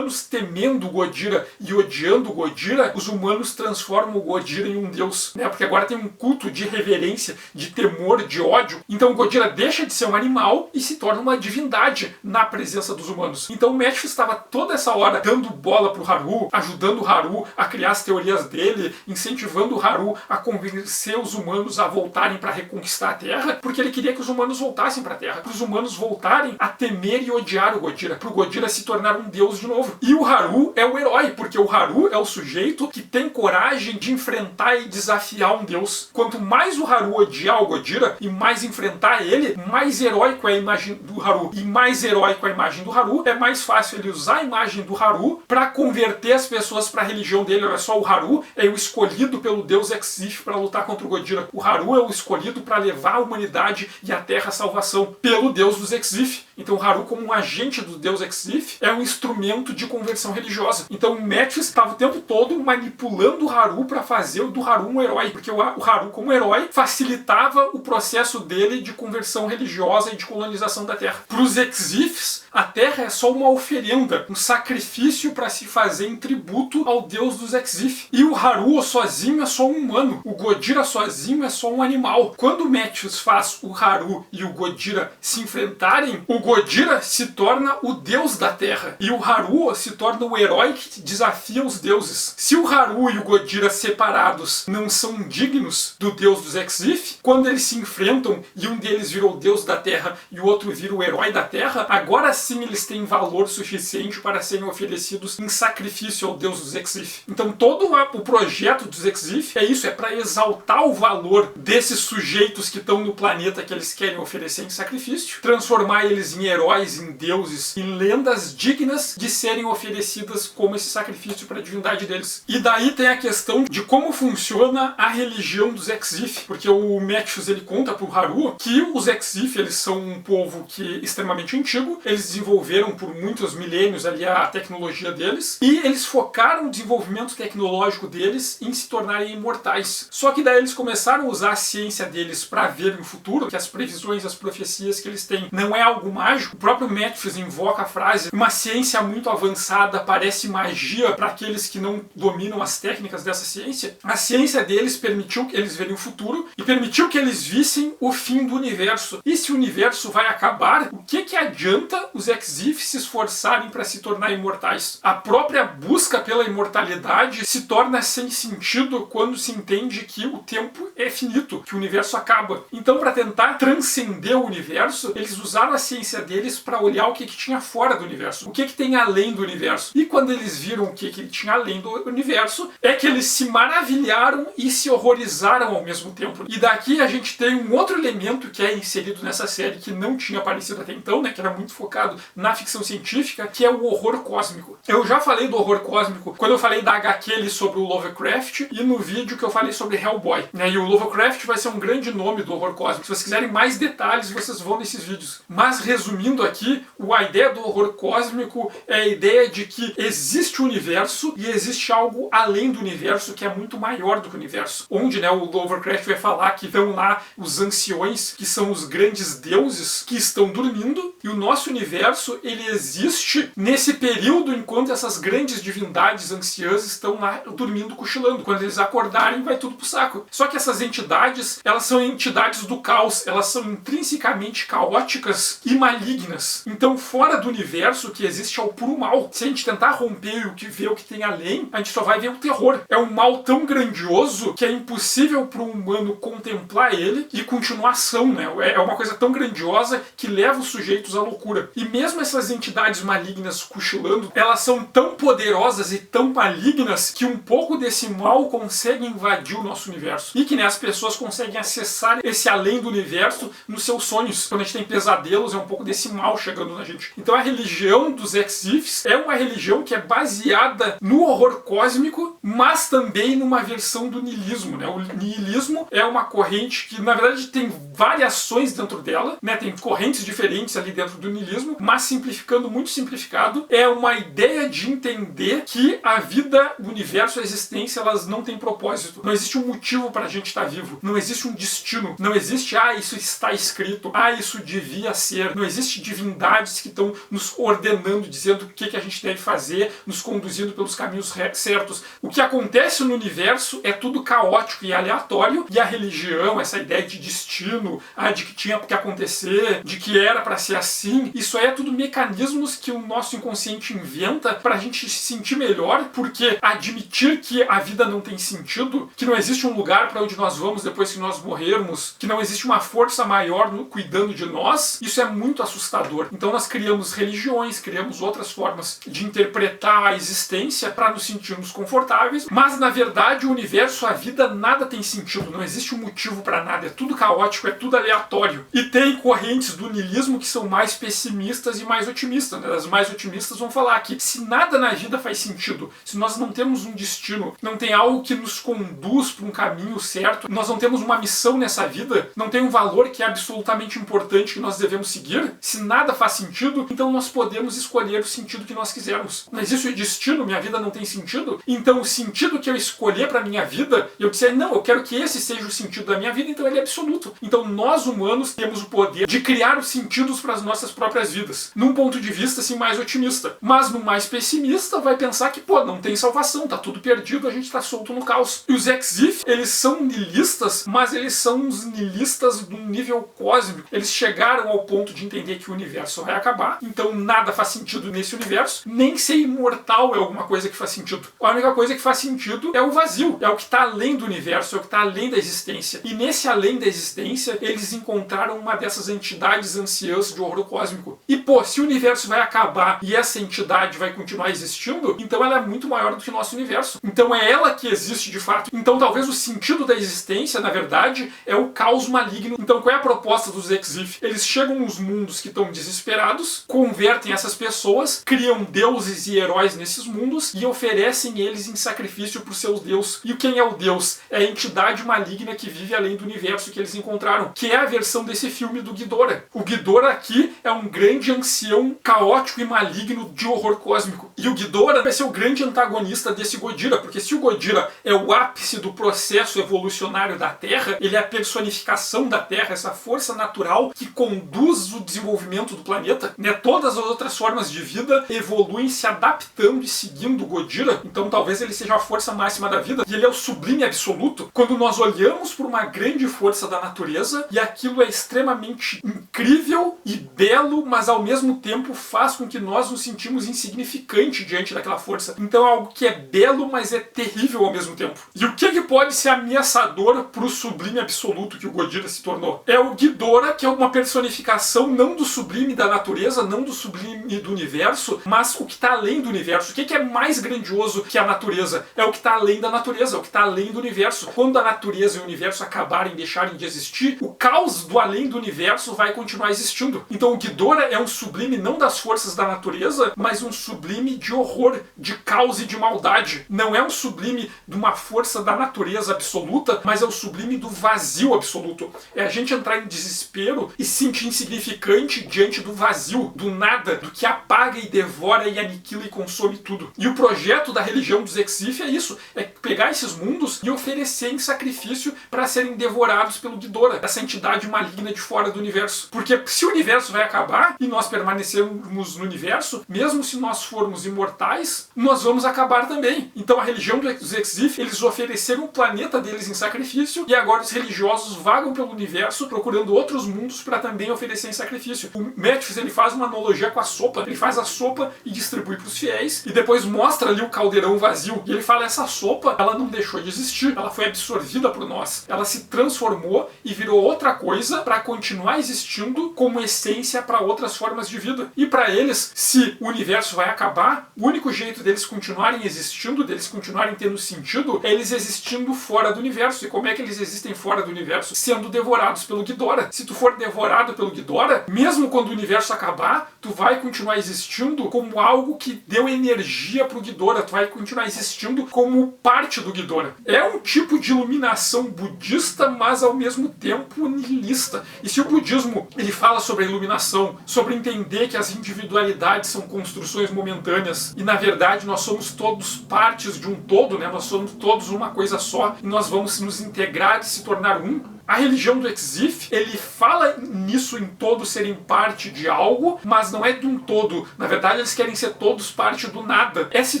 temendo o Ghidorah e odiando o Ghidorah, os humanos transformam o Ghidorah em um deus, né? Porque agora tem um culto de reverência, de temor, de ódio. Então o Ghidorah deixa de ser um animal e se torna uma divindade na presença dos humanos. Então o Metis estava toda essa hora dando bola pro Haru, ajudando o Haru a criar as teorias dele, incentivando o Haru a convencer os humanos a voltarem para reconquistar a Terra, porque ele queria que os humanos voltassem para a Terra, para os humanos voltarem a temer e odiar o Ghidorah, para o Ghidorah se tornar um deus de novo. E o Haru é o herói, porque o Haru é o sujeito que tem coragem de enfrentar e desafiar um deus. Quanto mais o Haru odiar o Ghidorah e mais enfrentar ele, mais heróico é a imagem do Haru. E mais heróico a imagem do Haru, é mais fácil ele usar a imagem do Haru para converter as pessoas para a religião dele. Olha só, o Haru é o escolhido pelo deus Exif para lutar contra o Ghidorah. O Haru é o escolhido para levar a humanidade e a Terra à salvação pelo deus dos Exif. Então o Haru, como um agente do deus Exif, é um instrumento de conversão religiosa. Então o Metis estava o tempo todo manipulando o Haru para fazer do Haru um herói, porque o Haru, como herói, facilitava o processo dele de conversão religiosa e de colonização da Terra. Para os Exifs, a Terra é só uma oferenda, um sacrifício para se fazer em tributo ao deus dos Exif. E o Haru sozinho é só um humano. O Ghidorah sozinho é só um animal. Quando o Metis faz o Haru e o Ghidorah se enfrentarem, o Ghidorah se torna o deus da Terra. E o Haru se torna o herói que desafia os deuses. Se o Haru e o Ghidorah separados não são dignos do deus dos Exif, quando eles se enfrentam e um deles vira o deus da Terra e o outro vira o herói da Terra, agora sim eles têm valor suficiente para serem oferecidos em sacrifício ao deus dos Exif. Então todo o projeto dos Exif é isso, é para exaltar o valor desses sujeitos que estão no planeta que eles querem oferecer em sacrifício, transformar eles em heróis, em deuses, em lendas dignas de serem oferecidas como esse sacrifício para a divindade deles. E daí tem a questão de como funciona a religião dos Exif, porque o Metis, ele conta pro Haru que os Exif, eles são um povo que extremamente antigo, eles desenvolveram por muitos milênios ali a tecnologia deles, e eles focaram o desenvolvimento tecnológico deles em se tornarem imortais. Só que daí eles começaram a usar a ciência deles para ver no futuro, que as previsões, as profecias que eles têm não é algo mágico. O próprio Metis invoca a frase: uma ciência muito avançada parece magia para aqueles que não dominam as técnicas dessa ciência. A ciência deles permitiu que eles verem o futuro e permitiu que eles vissem o fim do universo. E se o universo vai acabar, o que adianta os Exif se esforçarem para se tornar imortais? A própria busca pela imortalidade se torna sem sentido quando se entende que o tempo é finito. momento que o universo acaba. Então, para tentar transcender o universo, eles usaram a ciência deles para olhar o que tinha fora do universo, o que tem além do universo. E quando eles viram o que tinha além do universo, é que eles se maravilharam e se horrorizaram ao mesmo tempo. E daqui a gente tem um outro elemento que é inserido nessa série que não tinha aparecido até então, né, que era muito focado na ficção científica, que é o horror cósmico. Eu já falei do horror cósmico quando eu falei da HQ ali sobre o Lovecraft e no vídeo que eu falei sobre Hellboy, né? E o Lovecraft vai ser um grande nome do horror cósmico. Se vocês quiserem mais detalhes, vocês vão nesses vídeos. Mas resumindo aqui, a ideia do horror cósmico é a ideia de que existe o universo e existe algo além do universo que é muito maior do que o universo. Onde, né, o Lovecraft vai falar que estão lá os anciões, que são os grandes deuses que estão dormindo, e o nosso universo, ele existe nesse período enquanto essas grandes divindades anciãs estão lá dormindo, cochilando. Quando eles acordarem, vai tudo pro saco. Só que essas entidades, elas são entidades do caos, elas são intrinsecamente caóticas e malignas. Então, fora do universo, o que existe é o puro mal. Se a gente tentar romper e ver o que tem além, a gente só vai ver o terror. É um mal tão grandioso que é impossível para o humano contemplar ele e continuar são, né? É uma coisa tão grandiosa que leva os sujeitos à loucura. E mesmo essas entidades malignas cochilando, elas são tão poderosas e tão malignas que um pouco desse mal consegue invadir o nosso universo. E que, né, as pessoas conseguem acessar esse além do universo nos seus sonhos. Quando a gente tem pesadelos, é um pouco desse mal chegando na gente. Então a religião dos Exifs é uma religião que é baseada no horror cósmico, mas também numa versão do niilismo, né? O niilismo é uma corrente que, na verdade, tem variações dentro dela, né? Tem correntes diferentes ali dentro do niilismo, mas simplificando, muito simplificado, é uma ideia de entender que a vida, o universo, a existência, elas não têm propósito. Não existe um motivo para a gente estar vivo. Não existe um destino. Não existe, isso está escrito. Isso devia ser. Não existe divindades que estão nos ordenando, dizendo o que a gente deve fazer, nos conduzindo pelos caminhos certos. O que acontece no universo é tudo caótico e aleatório, e a religião, essa ideia de destino, de que tinha que acontecer, de que era para ser assim, isso aí é tudo mecanismos que o nosso inconsciente inventa para a gente se sentir melhor, porque admitir que a vida não tem sentido, que não existe um lugar para onde nós vamos depois que nós morrermos, que não existe uma força maior cuidando de nós, isso é muito assustador. Então nós criamos religiões, criamos outras formas de interpretar a existência para nos sentirmos confortáveis, mas na verdade o universo, a vida, nada tem sentido, não existe um motivo para nada, é tudo caótico, é tudo aleatório. E tem correntes do niilismo que são mais pessimistas e mais otimistas, né? As mais otimistas vão falar que se nada na vida faz sentido, se nós não temos um destino, não tem algo que nos conduz para um caminho certo, nós não temos uma missão nessa vida, não tem um valor que é absolutamente importante que nós devemos seguir, se nada faz sentido, então nós podemos escolher o sentido que nós quisermos. Não existe o destino, minha vida não tem sentido, então o sentido que eu escolher para minha vida, eu disser, não, eu quero que esse seja o sentido da minha vida, então ele é absoluto. Então nós humanos temos o poder de criar os sentidos para as nossas próprias vidas, num ponto de vista assim mais otimista. Mas no mais pessimista vai pensar que, não tem salvação, tá tudo perdido, a gente tá solto no caos. E os Exif, eles são niilistas, mas eles são uns niilistas do nível cósmico. Eles chegaram ao ponto de entender que o universo vai acabar, então nada faz sentido nesse universo, nem ser imortal é alguma coisa que faz sentido. A única coisa que faz sentido é o vazio, é o que está além do universo, é o que está além da existência. E nesse além da existência, eles encontraram uma dessas entidades anciãs de horror cósmico. E se o universo vai acabar e essa entidade vai continuar existindo, então ela é muito maior do que o nosso universo. Então é ela que existe de fato. Então talvez o sentido da existência, na verdade, é o caos maligno. Então qual é a proposta dos Exif? Eles chegam nos mundos que estão desesperados, convertem essas pessoas, criam deuses e heróis nesses mundos e oferecem eles em sacrifício para os seus deuses. E quem é o deus? É a entidade maligna que vive além do universo que eles encontraram, que é a versão desse filme do Ghidorah. O Ghidorah aqui é um grande ancião caótico e maligno de horror cósmico. E o Ghidorah vai ser o grande antagonista desse Godzilla, porque se o Godzilla é o ápice do processo evolucionário da Terra, ele é a personificação da Terra, essa força natural que conduz o desenvolvimento do planeta, né? Todas as outras formas de vida evoluem se adaptando e seguindo o Godzilla, então talvez ele seja a força máxima da vida, e ele é o sublime absoluto. Quando nós olhamos por uma grande força da natureza, e aquilo é extremamente incrível e belo, mas ao mesmo tempo faz com que nós nos sentimos insignificantes diante daquela força. Então é algo que é belo, mas é terrível ao mesmo tempo. E o que pode ser ameaçador para pro sublime absoluto que o Godira se tornou. É o Ghidorah, que é uma personificação não do sublime da natureza, não do sublime do universo, mas o que está além do universo. O que é mais grandioso que a natureza? É o que está além da natureza, é o que está além do universo. Quando a natureza e o universo acabarem, deixarem de existir, o caos do além do universo vai continuar existindo. Então o Ghidorah é um sublime não das forças da natureza, mas um sublime de horror, de caos e de maldade. Não é um sublime de uma força da natureza absoluta, mas é o sublime do vazio absoluto. É a gente entrar em desespero e se sentir insignificante diante do vazio, do nada, do que apaga e devora e aniquila e consome tudo. E o projeto da religião dos Exif é isso, é pegar esses mundos e oferecer em sacrifício para serem devorados pelo Ghidorah, essa entidade maligna de fora do universo. Porque se o universo vai acabar e nós permanecermos no universo, mesmo se nós formos imortais, nós vamos acabar também. Então a religião dos Exif, eles ofereceram o planeta deles em sacrifício e agora os religiosos vagam pelo universo procurando outros mundos para também oferecer em sacrifício. O Matthews, ele faz uma analogia com a sopa. Ele faz a sopa e distribui para os fiéis e depois mostra ali o caldeirão vazio. E ele fala, essa sopa, ela não deixou de existir. Ela foi absorvida por nós. Ela se transformou e virou outra coisa para continuar existindo como essência para outras formas de vida. E para eles, se o universo vai acabar, o único jeito deles continuarem existindo, deles continuarem tendo sentido, é eles existindo fora do universo. E como é que eles existem fora do universo? Sendo devorados pelo Ghidorah. Se tu for devorado pelo Ghidorah, mesmo quando o universo acabar, tu vai continuar existindo como algo que deu energia pro Ghidorah. Tu vai continuar existindo como parte do Ghidorah. É um tipo de iluminação budista, mas ao mesmo tempo nihilista. E se o budismo, ele fala sobre a iluminação, sobre entender que as individualidades são construções momentâneas e na verdade nós somos todos partes de um todo, né? Nós somos todos uma coisa só e nós vamos nos integrar e se tornar um. A religião do Exif, ele fala nisso em todos serem parte de algo, mas não é de um todo. Na verdade, eles querem ser todos parte do nada. É se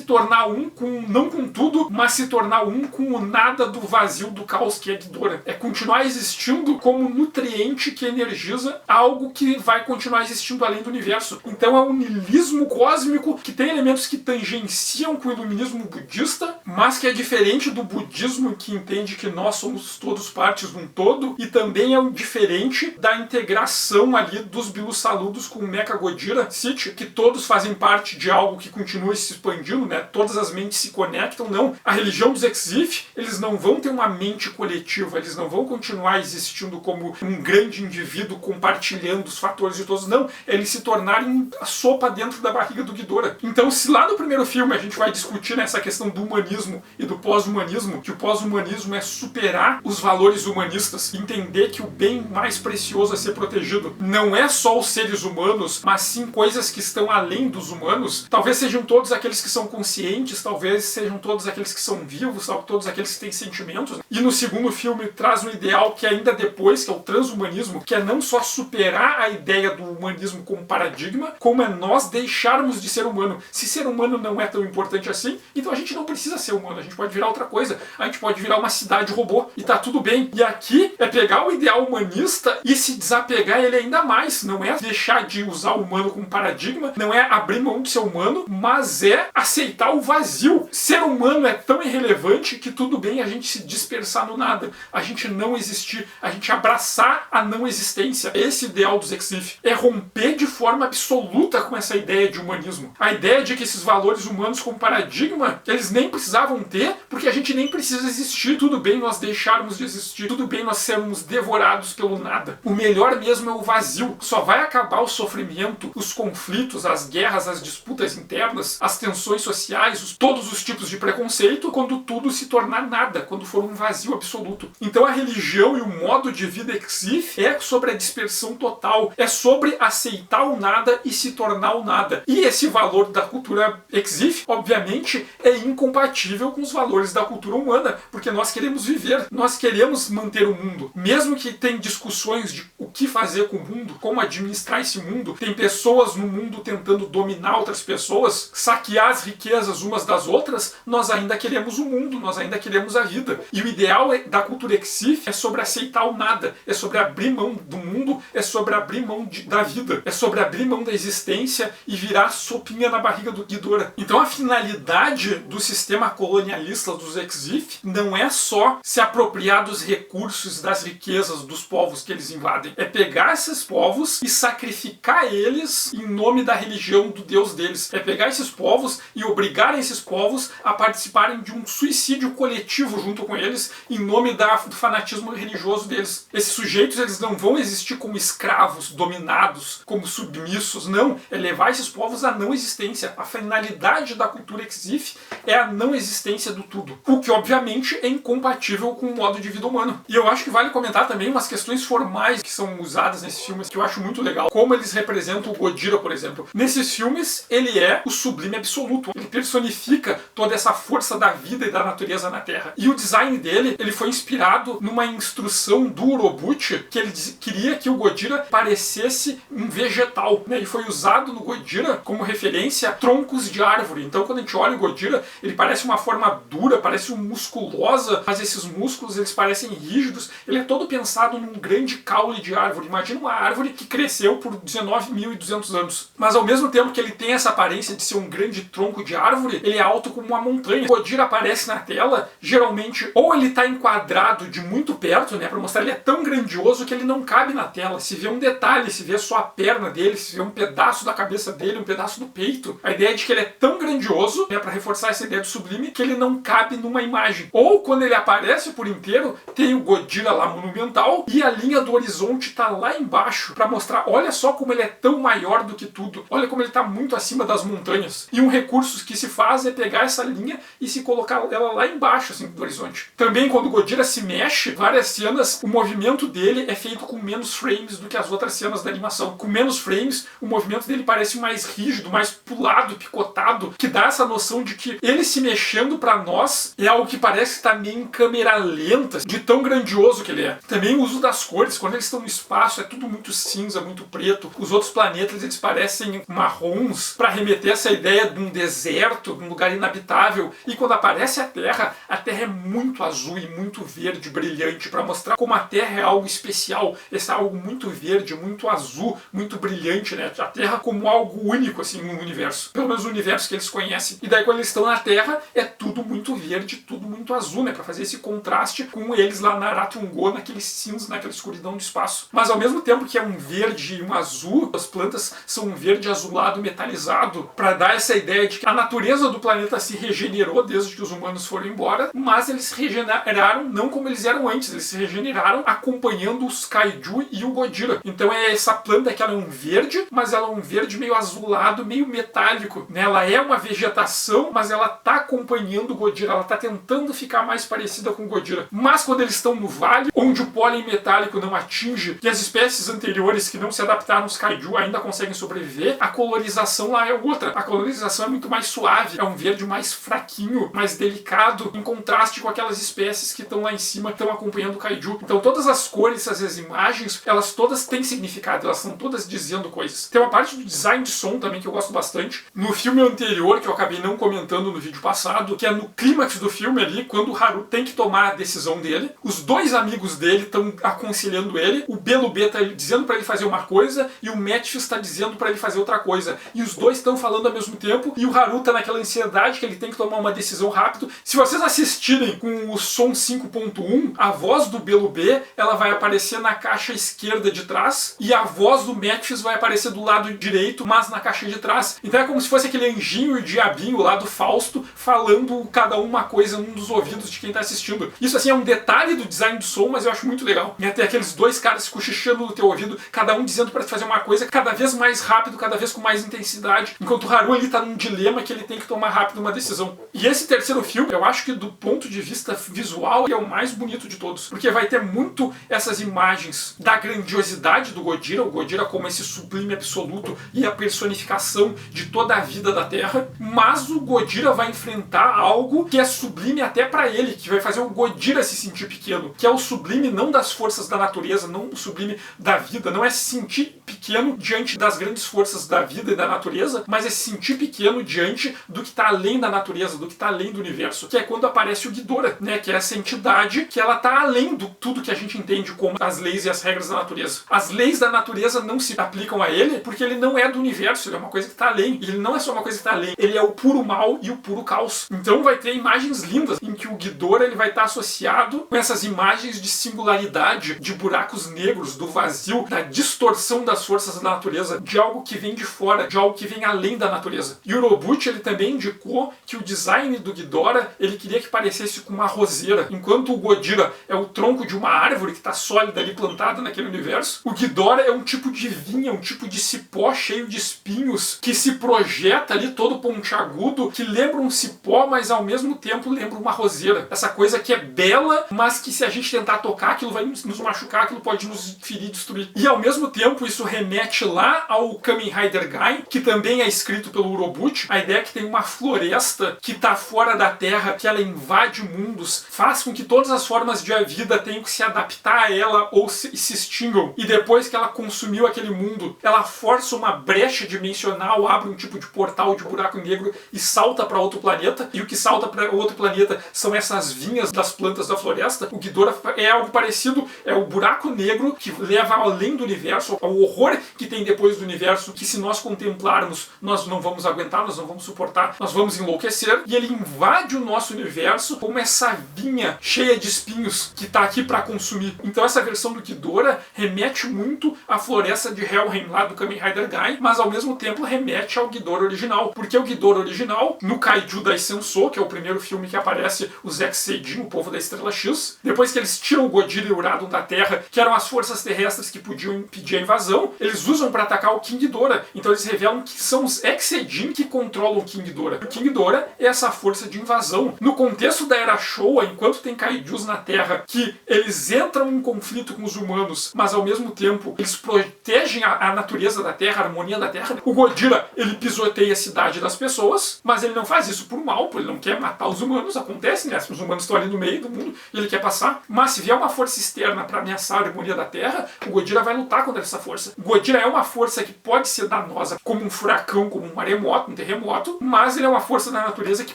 tornar um com, não com tudo, mas se tornar um com o nada do vazio, do caos que é Ghidorah. É continuar existindo como nutriente que energiza algo que vai continuar existindo além do universo. Então é um niilismo cósmico que tem elementos que tangenciam com o iluminismo budista, mas que é diferente do budismo que entende que nós somos todos partes de um todo. E também é diferente da integração ali dos Bilu-Saludos com o Mecha Godira City, que todos fazem parte de algo que continua se expandindo, né? Todas as mentes se conectam. Não. A religião dos Exif, eles não vão ter uma mente coletiva, eles não vão continuar existindo como um grande indivíduo compartilhando os fatores de todos. Não. Eles se tornarem a sopa dentro da barriga do Ghidorah. Então, se lá no primeiro filme a gente vai discutir nessa questão do humanismo e do pós-humanismo, que o pós-humanismo é superar os valores humanistas, entender que o bem mais precioso a ser protegido não é só os seres humanos, mas sim coisas que estão além dos humanos. Talvez sejam todos aqueles que são conscientes, talvez sejam todos aqueles que são vivos, todos aqueles que têm sentimentos. E no segundo filme traz um ideal que ainda depois, que é o transhumanismo, que é não só superar a ideia do humanismo como paradigma, como é nós deixarmos de ser humano. Se ser humano não é tão importante assim, então a gente não precisa ser humano, a gente pode virar outra coisa. A gente pode virar uma cidade robô e tá tudo bem. E aqui é pegar o ideal humanista e se desapegar ele ainda mais. Não é deixar de usar o humano como paradigma, não é abrir mão de ser humano, mas é aceitar o vazio. Ser humano é tão irrelevante que tudo bem a gente se dispersar no nada, a gente não existir, a gente abraçar a não existência. Esse ideal dos Exif é romper de forma absoluta com essa ideia de humanismo. A ideia de que esses valores humanos como paradigma, eles nem precisavam ter, porque a gente nem precisa existir. Tudo bem nós deixarmos de existir, tudo bem nós sermos devorados pelo nada. O melhor mesmo é o vazio. Só vai acabar o sofrimento, os conflitos, as guerras, as disputas internas, as tensões sociais, todos os tipos de preconceito, quando tudo se tornar nada, quando for um vazio absoluto. Então a religião e o modo de vida Exif é sobre a dispersão total, é sobre aceitar o nada e se tornar o nada. E esse valor da cultura Exif, obviamente, é incompatível com os valores da cultura humana, porque nós queremos viver, nós queremos manter o mundo mundo. Mesmo que tem discussões de o que fazer com o mundo, como administrar esse mundo, tem pessoas no mundo tentando dominar outras pessoas, saquear as riquezas umas das outras, nós ainda queremos o mundo, nós ainda queremos a vida. E o ideal da cultura Exif é sobre aceitar o nada, é sobre abrir mão do mundo, é sobre abrir mão da vida, é sobre abrir mão da existência e virar sopinha na barriga do Ghidorah. Então a finalidade do sistema colonialista dos Exif não é só se apropriar dos recursos, das riquezas dos povos que eles invadem. É pegar esses povos e sacrificar eles em nome da religião do deus deles. É pegar esses povos e obrigar esses povos a participarem de um suicídio coletivo junto com eles em nome do fanatismo religioso deles. Esses sujeitos, eles não vão existir como escravos, dominados, como submissos, não. É levar esses povos à não existência. A finalidade da cultura Exif é a não existência do tudo. O que, obviamente, é incompatível com o modo de vida humano. E eu acho que vale comentar também umas questões formais que são usadas nesses filmes, que eu acho muito legal. Como eles representam o Gojira, por exemplo. Nesses filmes, ele é o sublime absoluto. Ele personifica toda essa força da vida e da natureza na Terra. E o design dele, ele foi inspirado numa instrução do Urobuchi, que ele queria que o Gojira parecesse um vegetal, né? E foi usado no Gojira como referência a troncos de árvore. Então, quando a gente olha o Gojira, ele parece uma forma dura, parece musculosa, mas esses músculos, eles parecem rígidos. Ele é todo pensado num grande caule de árvore. Imagina uma árvore que cresceu por 19.200 anos. Mas ao mesmo tempo que ele tem essa aparência de ser um grande tronco de árvore, ele é alto como uma montanha. O Gojira aparece na tela, geralmente, ou ele está enquadrado de muito perto, né, para mostrar ele é tão grandioso que ele não cabe na tela. Se vê um detalhe, se vê só a perna dele, se vê um pedaço da cabeça dele, um pedaço do peito. A ideia é de que ele é tão grandioso, né, para reforçar essa ideia do sublime, que ele não cabe numa imagem. Ou quando ele aparece por inteiro, tem o Gojira lá monumental e a linha do horizonte está lá embaixo para mostrar, olha só como ele é tão maior do que tudo. Olha como ele está muito acima das montanhas. E um recurso que se faz é pegar essa linha e se colocar ela lá embaixo, assim, do horizonte. Também quando o Gojira se mexe, várias cenas, o movimento dele é feito com menos frames do que as outras cenas da animação. Com menos frames, o movimento dele parece mais rígido, mais pulado, picotado, que dá essa noção de que ele se mexendo para nós é algo que parece estar meio em câmera lenta, de tão grandioso que ele é. Também o uso das cores, quando eles estão no espaço, é tudo muito cinza, muito preto. Os outros planetas, eles parecem marrons, para remeter essa ideia de um deserto, de um lugar inabitável. E quando aparece a Terra é muito azul e muito verde, brilhante, para mostrar como a Terra é algo especial. Esse é algo muito verde, muito azul, muito brilhante, né? A Terra como algo único, assim, no universo. Pelo menos o universo que eles conhecem. E daí quando eles estão na Terra, é tudo muito verde, tudo muito azul, né? Para fazer esse contraste com eles lá na Aratungo, naquele cinza, naquela escuridão do espaço. Mas ao mesmo tempo que é um verde e um azul, as plantas são um verde azulado metalizado, para dar essa ideia de que a natureza do planeta se regenerou desde que os humanos foram embora, mas eles se regeneraram não como eles eram antes, eles se regeneraram acompanhando os Kaiju e o Gojira. Então é essa planta que ela é um verde, mas ela é um verde meio azulado, meio metálico, né? Ela é uma vegetação, mas ela tá acompanhando o Gojira, ela tá tentando ficar mais parecida com o Gojira. Mas quando eles estão no vale, onde o pólen metálico não atinge, e as espécies anteriores que não se adaptaram aos Kaiju ainda conseguem sobreviver, a colorização lá é outra. A colorização é muito mais suave, é um verde mais fraquinho, mais delicado, em contraste com aquelas espécies que estão lá em cima, que estão acompanhando o Kaiju. Então todas as cores, as imagens, elas todas têm significado, elas estão todas dizendo coisas. Tem uma parte do design de som também que eu gosto bastante. No filme anterior, que eu acabei não comentando no vídeo passado, que é no clímax do filme ali, quando o Haru tem que tomar a decisão dele, os dois amigos dele estão aconselhando ele, o Belubê está dizendo para ele fazer uma coisa e o Metis está dizendo para ele fazer outra coisa. E os dois estão falando ao mesmo tempo e o Haru tá naquela ansiedade que ele tem que tomar uma decisão rápido. Se vocês assistirem com o som 5.1, a voz do Belubê, ela vai aparecer na caixa esquerda de trás e a voz do Metis vai aparecer do lado direito, mas na caixa de trás. Então é como se fosse aquele anjinho e diabinho lá do Fausto falando cada uma coisa num dos ouvidos de quem tá assistindo. Isso assim é um detalhe do design do som, mas eu acho muito legal. E até aqueles dois caras cochichando no teu ouvido, cada um dizendo para fazer uma coisa cada vez mais rápido, cada vez com mais intensidade, enquanto o Haru ele tá num dilema que ele tem que tomar rápido uma decisão. E esse terceiro filme, eu acho que do ponto de vista visual, é o mais bonito de todos, porque vai ter muito essas imagens da grandiosidade do Gojira, o Gojira como esse sublime absoluto e a personificação de toda a vida da Terra, mas o Gojira vai enfrentar algo que é sublime até para ele, que vai fazer o Gojira se sentir pequeno, que é o o sublime não das forças da natureza, não o sublime da vida, não é se sentir pequeno diante das grandes forças da vida e da natureza, mas é se sentir pequeno diante do que está além da natureza, do que está além do universo, que é quando aparece o Ghidorah, né, que é essa entidade que ela está além do tudo que a gente entende como as leis e as regras da natureza. As leis da natureza não se aplicam a ele porque ele não é do universo, ele é uma coisa que está além. E ele não é só uma coisa que está além, ele é o puro mal e o puro caos. Então vai ter imagens lindas em que o Ghidorah ele vai estar associado com essas imagens de singularidade, de buracos negros, do vazio, da distorção das forças da natureza, de algo que vem de fora, de algo que vem além da natureza. E o Urobuchi ele também indicou que o design do Ghidorah ele queria que parecesse com uma roseira. Enquanto o Godira é o tronco de uma árvore que está sólida ali plantada naquele universo, o Ghidorah é um tipo de vinha, um tipo de cipó cheio de espinhos que se projeta ali todo pontiagudo, que lembra um cipó, mas ao mesmo tempo lembra uma roseira. Essa coisa que é bela, mas que se a gente tentar tocar, aquilo vai nos machucar, aquilo pode nos ferir, destruir. E ao mesmo tempo isso remete lá ao Kamen Rider Gaim, que também é escrito pelo Urobuchi. A ideia é que tem uma floresta que está fora da Terra, que ela invade mundos, faz com que todas as formas de vida tenham que se adaptar a ela ou se extingam. E depois que ela consumiu aquele mundo, ela força uma brecha dimensional, abre um tipo de portal de buraco negro e salta para outro planeta. E o que salta para outro planeta são essas vinhas das plantas da floresta. O Ghidorah é algo parecido, é o buraco negro que leva além do universo, ao horror que tem depois do universo, que se nós contemplarmos, nós não vamos aguentar, nós não vamos suportar, nós vamos enlouquecer. E ele invade o nosso universo como essa vinha cheia de espinhos que está aqui para consumir. Então essa versão do Ghidorah remete muito à floresta de Helheim, lá do Kamen Rider Gaim, mas ao mesmo tempo remete ao Ghidorah original. Porque o Ghidorah original, no Kaiju da Sensou, que é o primeiro filme que aparece os Exedin, o povo da Estrela X, depois que eles tiram o Godzilla e o Uradon da Terra, que eram as forças terrestres que podiam impedir a invasão, eles usam para atacar o King Ghidorah. Então eles revelam que são os Exedin que controlam o King Ghidorah. O King Ghidorah é essa força de invasão. No contexto da Era Showa, enquanto tem Kaijus na Terra que eles entram em conflito com os humanos, mas ao mesmo tempo eles protegem a natureza da Terra, a harmonia da Terra, o Godzilla ele pisoteia a cidade das pessoas, mas ele não faz isso por mal, porque ele não quer matar os humanos. Acontece, né? Os humanos estão ali no meio do mundo e ele quer passar. Mas se vier uma força externa para ameaçar a harmonia da Terra, o Godzilla vai lutar contra essa força. O Godzilla é uma força que pode ser danosa, como um furacão, como um maremoto, um terremoto, mas ele é uma força da natureza que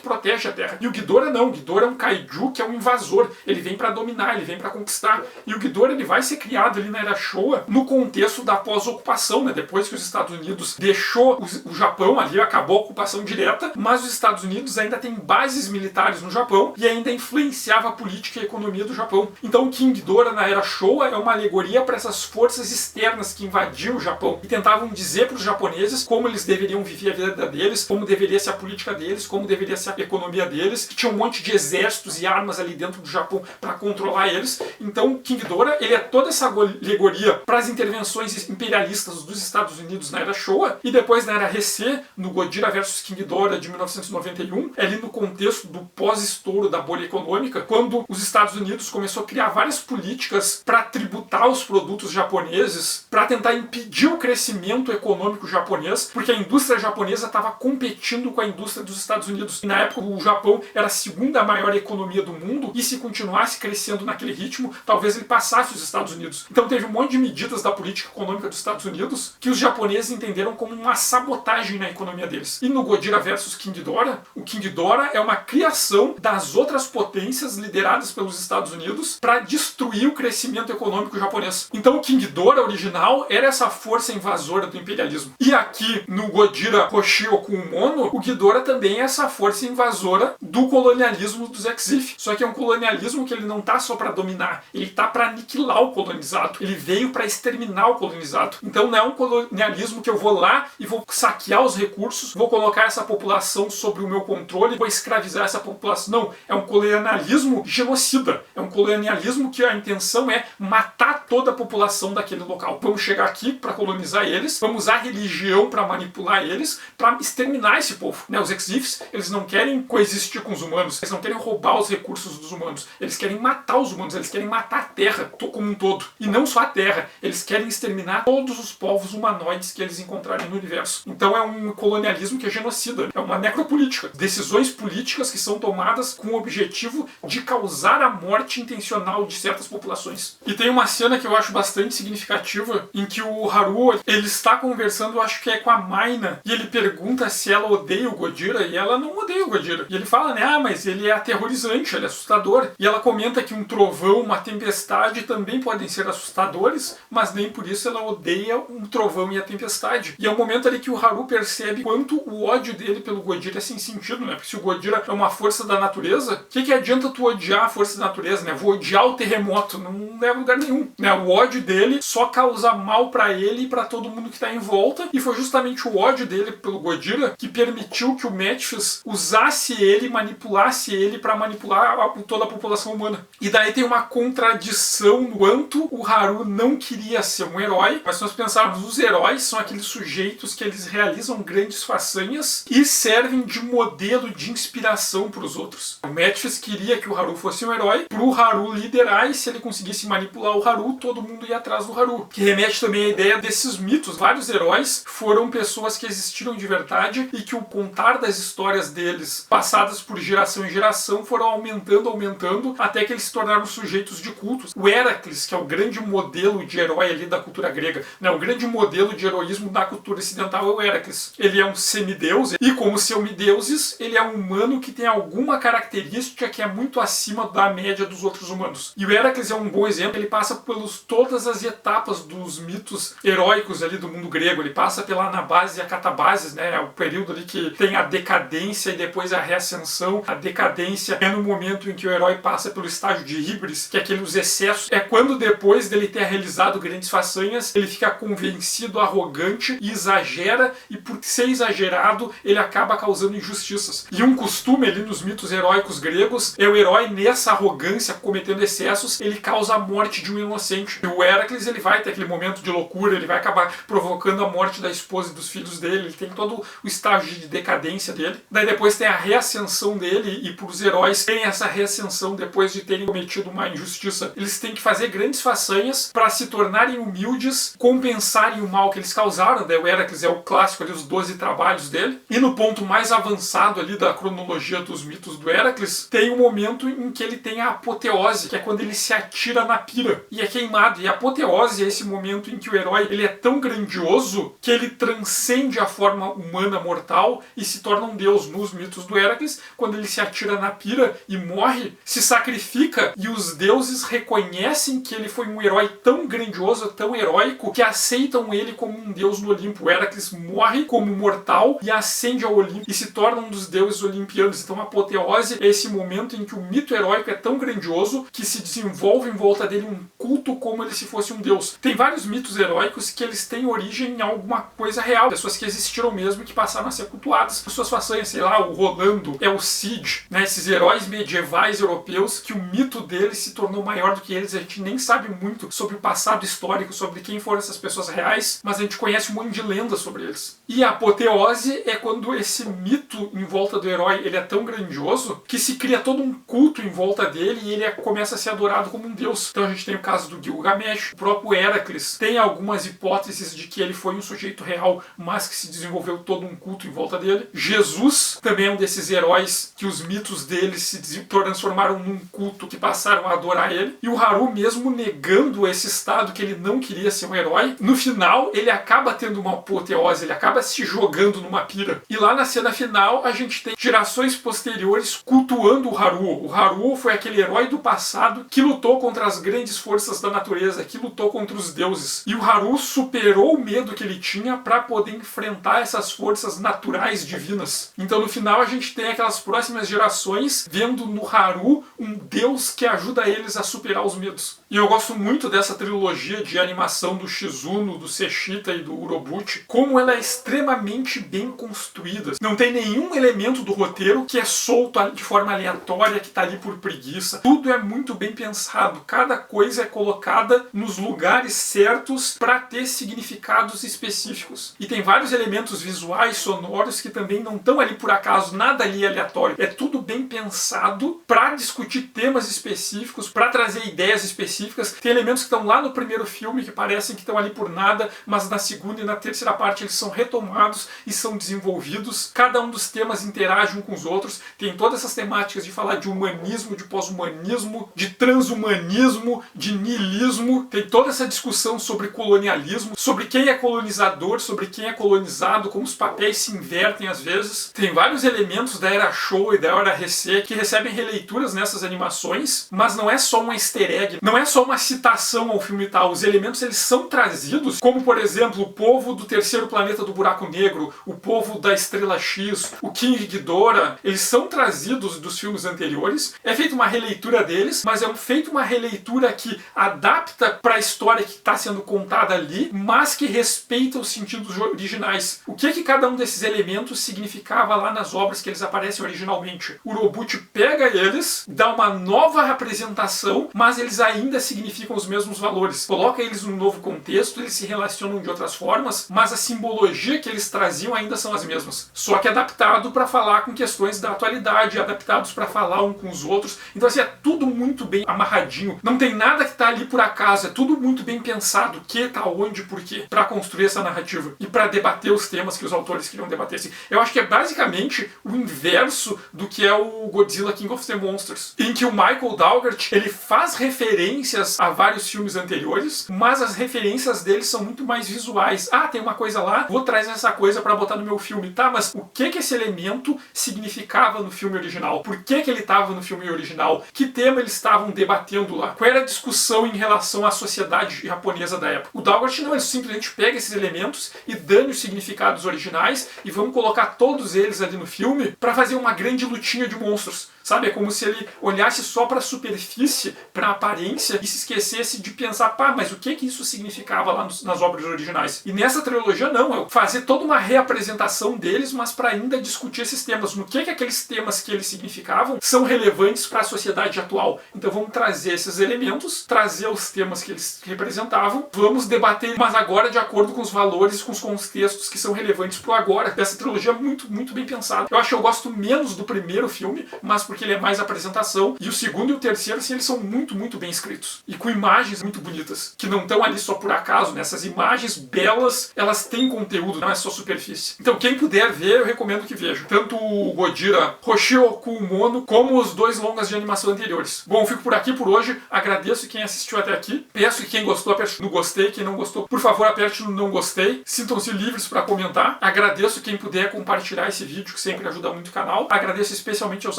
protege a Terra. E o Ghidorah não. O Ghidorah é um kaiju que é um invasor. Ele vem para dominar, ele vem para conquistar. E o Ghidorah ele vai ser criado ali na Era Showa no contexto da pós-ocupação, né? Depois que os Estados Unidos deixou o Japão ali, acabou a ocupação direta, mas os Estados Unidos ainda tem bases militares no Japão e ainda influenciava a política e a economia do Japão. Então o King Ghidorah na Era Showa é uma alegoria para essas forças externas que invadiam o Japão e tentavam dizer para os japoneses como eles deveriam viver a vida deles, como deveria ser a política deles, como deveria ser a economia deles, que tinha um monte de exércitos e armas ali dentro do Japão para controlar eles. Então o King Ghidorah ele é toda essa alegoria para as intervenções imperialistas dos Estados Unidos na Era Showa e depois na Era Heisei, no Godzilla vs King Ghidorah de 1991, é ali no contexto do pós-estouro da bolha econômica, quando os Estados Unidos começou a criar várias políticas para tributar os produtos japoneses, para tentar impedir o crescimento econômico japonês, porque a indústria japonesa estava competindo com a indústria dos Estados Unidos. E na época o Japão era a segunda maior economia do mundo e se continuasse crescendo naquele ritmo, talvez ele passasse os Estados Unidos. Então teve um monte de medidas da política econômica dos Estados Unidos que os japoneses entenderam como uma sabotagem na economia deles. E no Godzilla vs King Ghidorah, o King Ghidorah é uma criação das outras potências lideradas pelos Estados Unidos para destruir o crescimento econômico japonês. Então o King Ghidorah original era essa força invasora do imperialismo. E aqui no Godzilla Hoshi Okumono, o Ghidorah também é essa força invasora do colonialismo dos Exif. Só que é um colonialismo que ele não tá só para dominar, ele tá para aniquilar o colonizado. Ele veio para exterminar o colonizado. Então não é um colonialismo que eu vou lá e vou saquear os recursos, vou colocar essa população sob o meu controle, vou escravizar essa população. Não, é um colonialismo genocida. É um colonialismo que a intenção é matar toda a população daquele local. Vamos chegar aqui para colonizar eles, vamos usar a religião para manipular eles, para exterminar esse povo. Né? Os Exifs, eles não querem coexistir com os humanos, eles não querem roubar os recursos dos humanos, eles querem matar os humanos, eles querem matar a Terra como um todo. E não só a Terra, eles querem exterminar todos os povos humanoides que eles encontrarem no universo. Então é um colonialismo que é genocida, é uma necropolítica. Decisões políticas que são tomadas com o objetivo de causar a morte intencional de certas populações. E tem uma cena que eu acho bastante significativa, em que o Haru, ele está conversando, eu acho que é com a Maina, e ele pergunta se ela odeia o Godira, e ela não odeia o Godira. E ele fala, né, mas ele é aterrorizante, ele é assustador. E ela comenta que um trovão, uma tempestade também podem ser assustadores, mas nem por isso ela odeia um trovão e a tempestade. E é um momento ali que o Haru percebe quanto o ódio dele pelo Godira é sem sentido, né? Porque se o Godira é uma força da natureza, o que adianta tu odiar a força da natureza, né? Vou odiar o terremoto, não leva a lugar nenhum, né? O ódio dele só causa mal pra ele e pra todo mundo que tá em volta, e foi justamente o ódio dele pelo Godira que permitiu que o Mephis usasse ele, manipulasse ele pra manipular toda a população humana. E daí tem uma contradição no quanto o Haru não queria ser um herói, mas se nós pensarmos, os heróis são aqueles sujeitos que eles realizam grandes façanhas e servem de modelo de inspiração para os outros. O Mephis queria que o Haru fosse um herói, para o Haru liderar, e se ele conseguisse manipular o Haru, todo mundo ia atrás do Haru. Que remete também à ideia desses mitos. Vários heróis foram pessoas que existiram de verdade e que o contar das histórias deles, passadas por geração em geração, foram aumentando, até que eles se tornaram sujeitos de cultos. O Heracles, que é o grande modelo de herói ali da cultura grega, né? O grande modelo de heroísmo da cultura ocidental é o Heracles. Ele é um semideus e, como semideuses, ele é um humano que tem alguma característica que é muito acima da média dos outros humanos. E o Heracles é um bom exemplo. Ele passa por todas as etapas dos mitos heróicos ali do mundo grego. Ele passa pela anabase e a catabase, né? É o período ali que tem a decadência e depois a reascensão. A decadência é no momento em que o herói passa pelo estágio de híbris, que é aqueles excessos. É quando, depois dele ter realizado grandes façanhas, ele fica convencido, arrogante e exagera, e por ser exagerado, ele acaba causando injustiças. E um costume ali nos mitos heróicos gregos é o herói, nessa arrogância, cometendo excessos, ele causa a morte de um inocente. E o Heracles, ele vai ter aquele momento de loucura, ele vai acabar provocando a morte da esposa e dos filhos dele, ele tem todo o estágio de decadência dele. Daí depois tem a reascensão dele, e para os heróis tem essa reascensão depois de terem cometido uma injustiça. Eles têm que fazer grandes façanhas para se tornarem humildes, compensarem o mal que eles causaram. Daí o Heracles é o clássico ali, os 12 trabalhos dele. E no ponto mais avançado ali da cronologia dos mitos do Heracles, tem um momento em que ele tem a apoteose, que é quando ele se atira na pira e é queimado. E a apoteose é esse momento em que o herói, ele é tão grandioso que ele transcende a forma humana mortal e se torna um deus. Nos mitos do Heracles, quando ele se atira na pira e morre, se sacrifica, e os deuses reconhecem que ele foi um herói tão grandioso, tão heróico, que aceitam ele como um deus no Olimpo. O Heracles morre como mortal e ascende ao Olimpo e se torna um dos deuses olimpianos. Então a apoteose é esse momento em que o mito heróico é tão grandioso que se desenvolve em volta dele um culto como ele se fosse um deus. Tem vários mitos heróicos que eles têm origem em alguma coisa real, pessoas que existiram mesmo e que passaram a ser cultuadas por suas façanhas. Sei lá, o Rolando, é o Cid, né? Esses heróis medievais europeus que o mito deles se tornou maior do que eles. A gente nem sabe muito sobre o passado histórico, sobre quem foram essas pessoas reais, mas a gente conhece um monte de lendas sobre eles. E a apoteose é quando esse mito em volta do herói, ele é tão grandioso que se cria todo um culto em volta dele e ele começa a ser adorado como um deus. Então a gente tem o caso do Gilgamesh, o próprio Heracles. Tem algumas hipóteses de que ele foi um sujeito real, mas que se desenvolveu todo um culto em volta dele. Jesus também é um desses heróis que os mitos dele se transformaram num culto, que passaram a adorar ele. E o Haru, mesmo negando esse estado que ele não queria ser um herói, no final ele acaba tendo uma apoteose, ele acaba se jogando numa pira. E lá na cena final a gente tem gerações posteriores cultuando o Haru. O Haru foi aquele herói do passado que lutou contra as grandes forças da natureza, que lutou contra os deuses. E o Haru superou o medo que ele tinha para poder enfrentar essas forças naturais divinas. Então no final a gente tem aquelas próximas gerações vendo no Haru um deus que ajuda eles a superar os medos. E eu gosto muito dessa trilogia de animação do Shizuno, do Seshita e do Urobuchi, como ela é extremamente bem construída. Não tem nenhum elemento do roteiro que é solto de forma aleatória, que está ali por preguiça. Tudo é muito bem pensado. Cada coisa é colocada nos lugares certos para ter significados específicos. E tem vários elementos visuais, sonoros, que também não estão ali por acaso, nada ali aleatório. É tudo bem pensado para discutir discutir temas específicos, para trazer ideias específicas. Tem elementos que estão lá no primeiro filme que parecem que estão ali por nada, mas na segunda e na terceira parte eles são retomados e são desenvolvidos. Cada um dos temas interage um com os outros. Tem todas essas temáticas de falar de humanismo, de pós-humanismo, de transhumanismo, de niilismo. Tem toda essa discussão sobre colonialismo, sobre quem é colonizador, sobre quem é colonizado, como os papéis se invertem às vezes. Tem vários elementos da era Showa e da era Heisei que recebem releituras nessas animações, mas não é só um easter egg, não é só uma citação ao filme e tal. Os elementos eles são trazidos, como por exemplo o povo do terceiro planeta do buraco negro, o povo da estrela X, o King Ghidorah, eles são trazidos dos filmes anteriores. É feita uma releitura deles, mas é feita uma releitura que adapta para a história que está sendo contada ali, mas que respeita os sentidos originais. O que cada um desses elementos significava lá nas obras que eles aparecem originalmente? O Urobuchi pega eles, dá uma nova representação, mas eles ainda significam os mesmos valores. Coloca eles num novo contexto, eles se relacionam de outras formas, mas a simbologia que eles traziam ainda são as mesmas. Só que adaptado para falar com questões da atualidade, adaptados para falar um com os outros. Então assim, é tudo muito bem amarradinho. Não tem nada que está ali por acaso, é tudo muito bem pensado. O que, tá onde, por quê, para construir essa narrativa e para debater os temas que os autores queriam debater. Assim, eu acho que é basicamente o inverso do que é o Godzilla King of the Monsters, em que o Michael Daugert ele faz referências a vários filmes anteriores, mas as referências dele são muito mais visuais. Ah, tem uma coisa lá, vou trazer essa coisa para botar no meu filme. Tá, mas o que esse elemento significava no filme original? Por que ele estava no filme original? Que tema eles estavam debatendo lá? Qual era a discussão em relação à sociedade japonesa da época? O Daugert não, ele simplesmente pega esses elementos e dane os significados originais e vamos colocar todos eles ali no filme para fazer uma grande lutinha de monstros. Sabe, é como se ele olhasse só para a superfície, para a aparência e se esquecesse de pensar, pá, mas o que isso significava lá nas obras originais? E nessa trilogia não, é fazer toda uma reapresentação deles, mas para ainda discutir esses temas. No que aqueles temas que eles significavam são relevantes para a sociedade atual. Então vamos trazer esses elementos, trazer os temas que eles representavam, vamos debater, mas agora de acordo com os valores, com os contextos que são relevantes para o agora. Essa trilogia é muito, muito bem pensada. Eu acho que eu gosto menos do primeiro filme, mas porque ele é mais apresentação, e o segundo e o terceiro, assim, eles são muito, muito bem escritos. E com imagens muito bonitas, que não estão ali só por acaso, né? Essas imagens belas, elas têm conteúdo, não é só superfície. Então quem puder ver, eu recomendo que veja. Tanto o Gojira Hoshio Kumono, como os dois longas de animação anteriores. Bom, fico por aqui por hoje, agradeço quem assistiu até aqui, peço que quem gostou aperte no gostei, quem não gostou, por favor aperte no não gostei, sintam-se livres para comentar, agradeço quem puder compartilhar esse vídeo, que sempre ajuda muito o canal, agradeço especialmente aos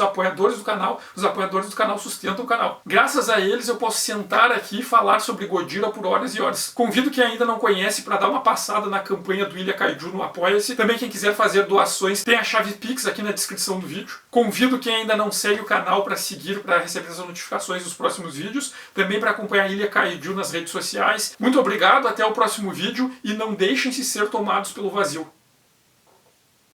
apoiadores do canal, os apoiadores do canal sustentam o canal. Graças a eles eu posso sentar aqui e falar sobre Gojira por horas e horas. Convido quem ainda não conhece para dar uma passada na campanha do Ilha Kaiju no Apoia-se. Também quem quiser fazer doações tem a chave Pix aqui na descrição do vídeo. Convido quem ainda não segue o canal para seguir, para receber as notificações dos próximos vídeos. Também para acompanhar a Ilha Kaiju nas redes sociais. Muito obrigado, até o próximo vídeo e não deixem se ser tomados pelo vazio.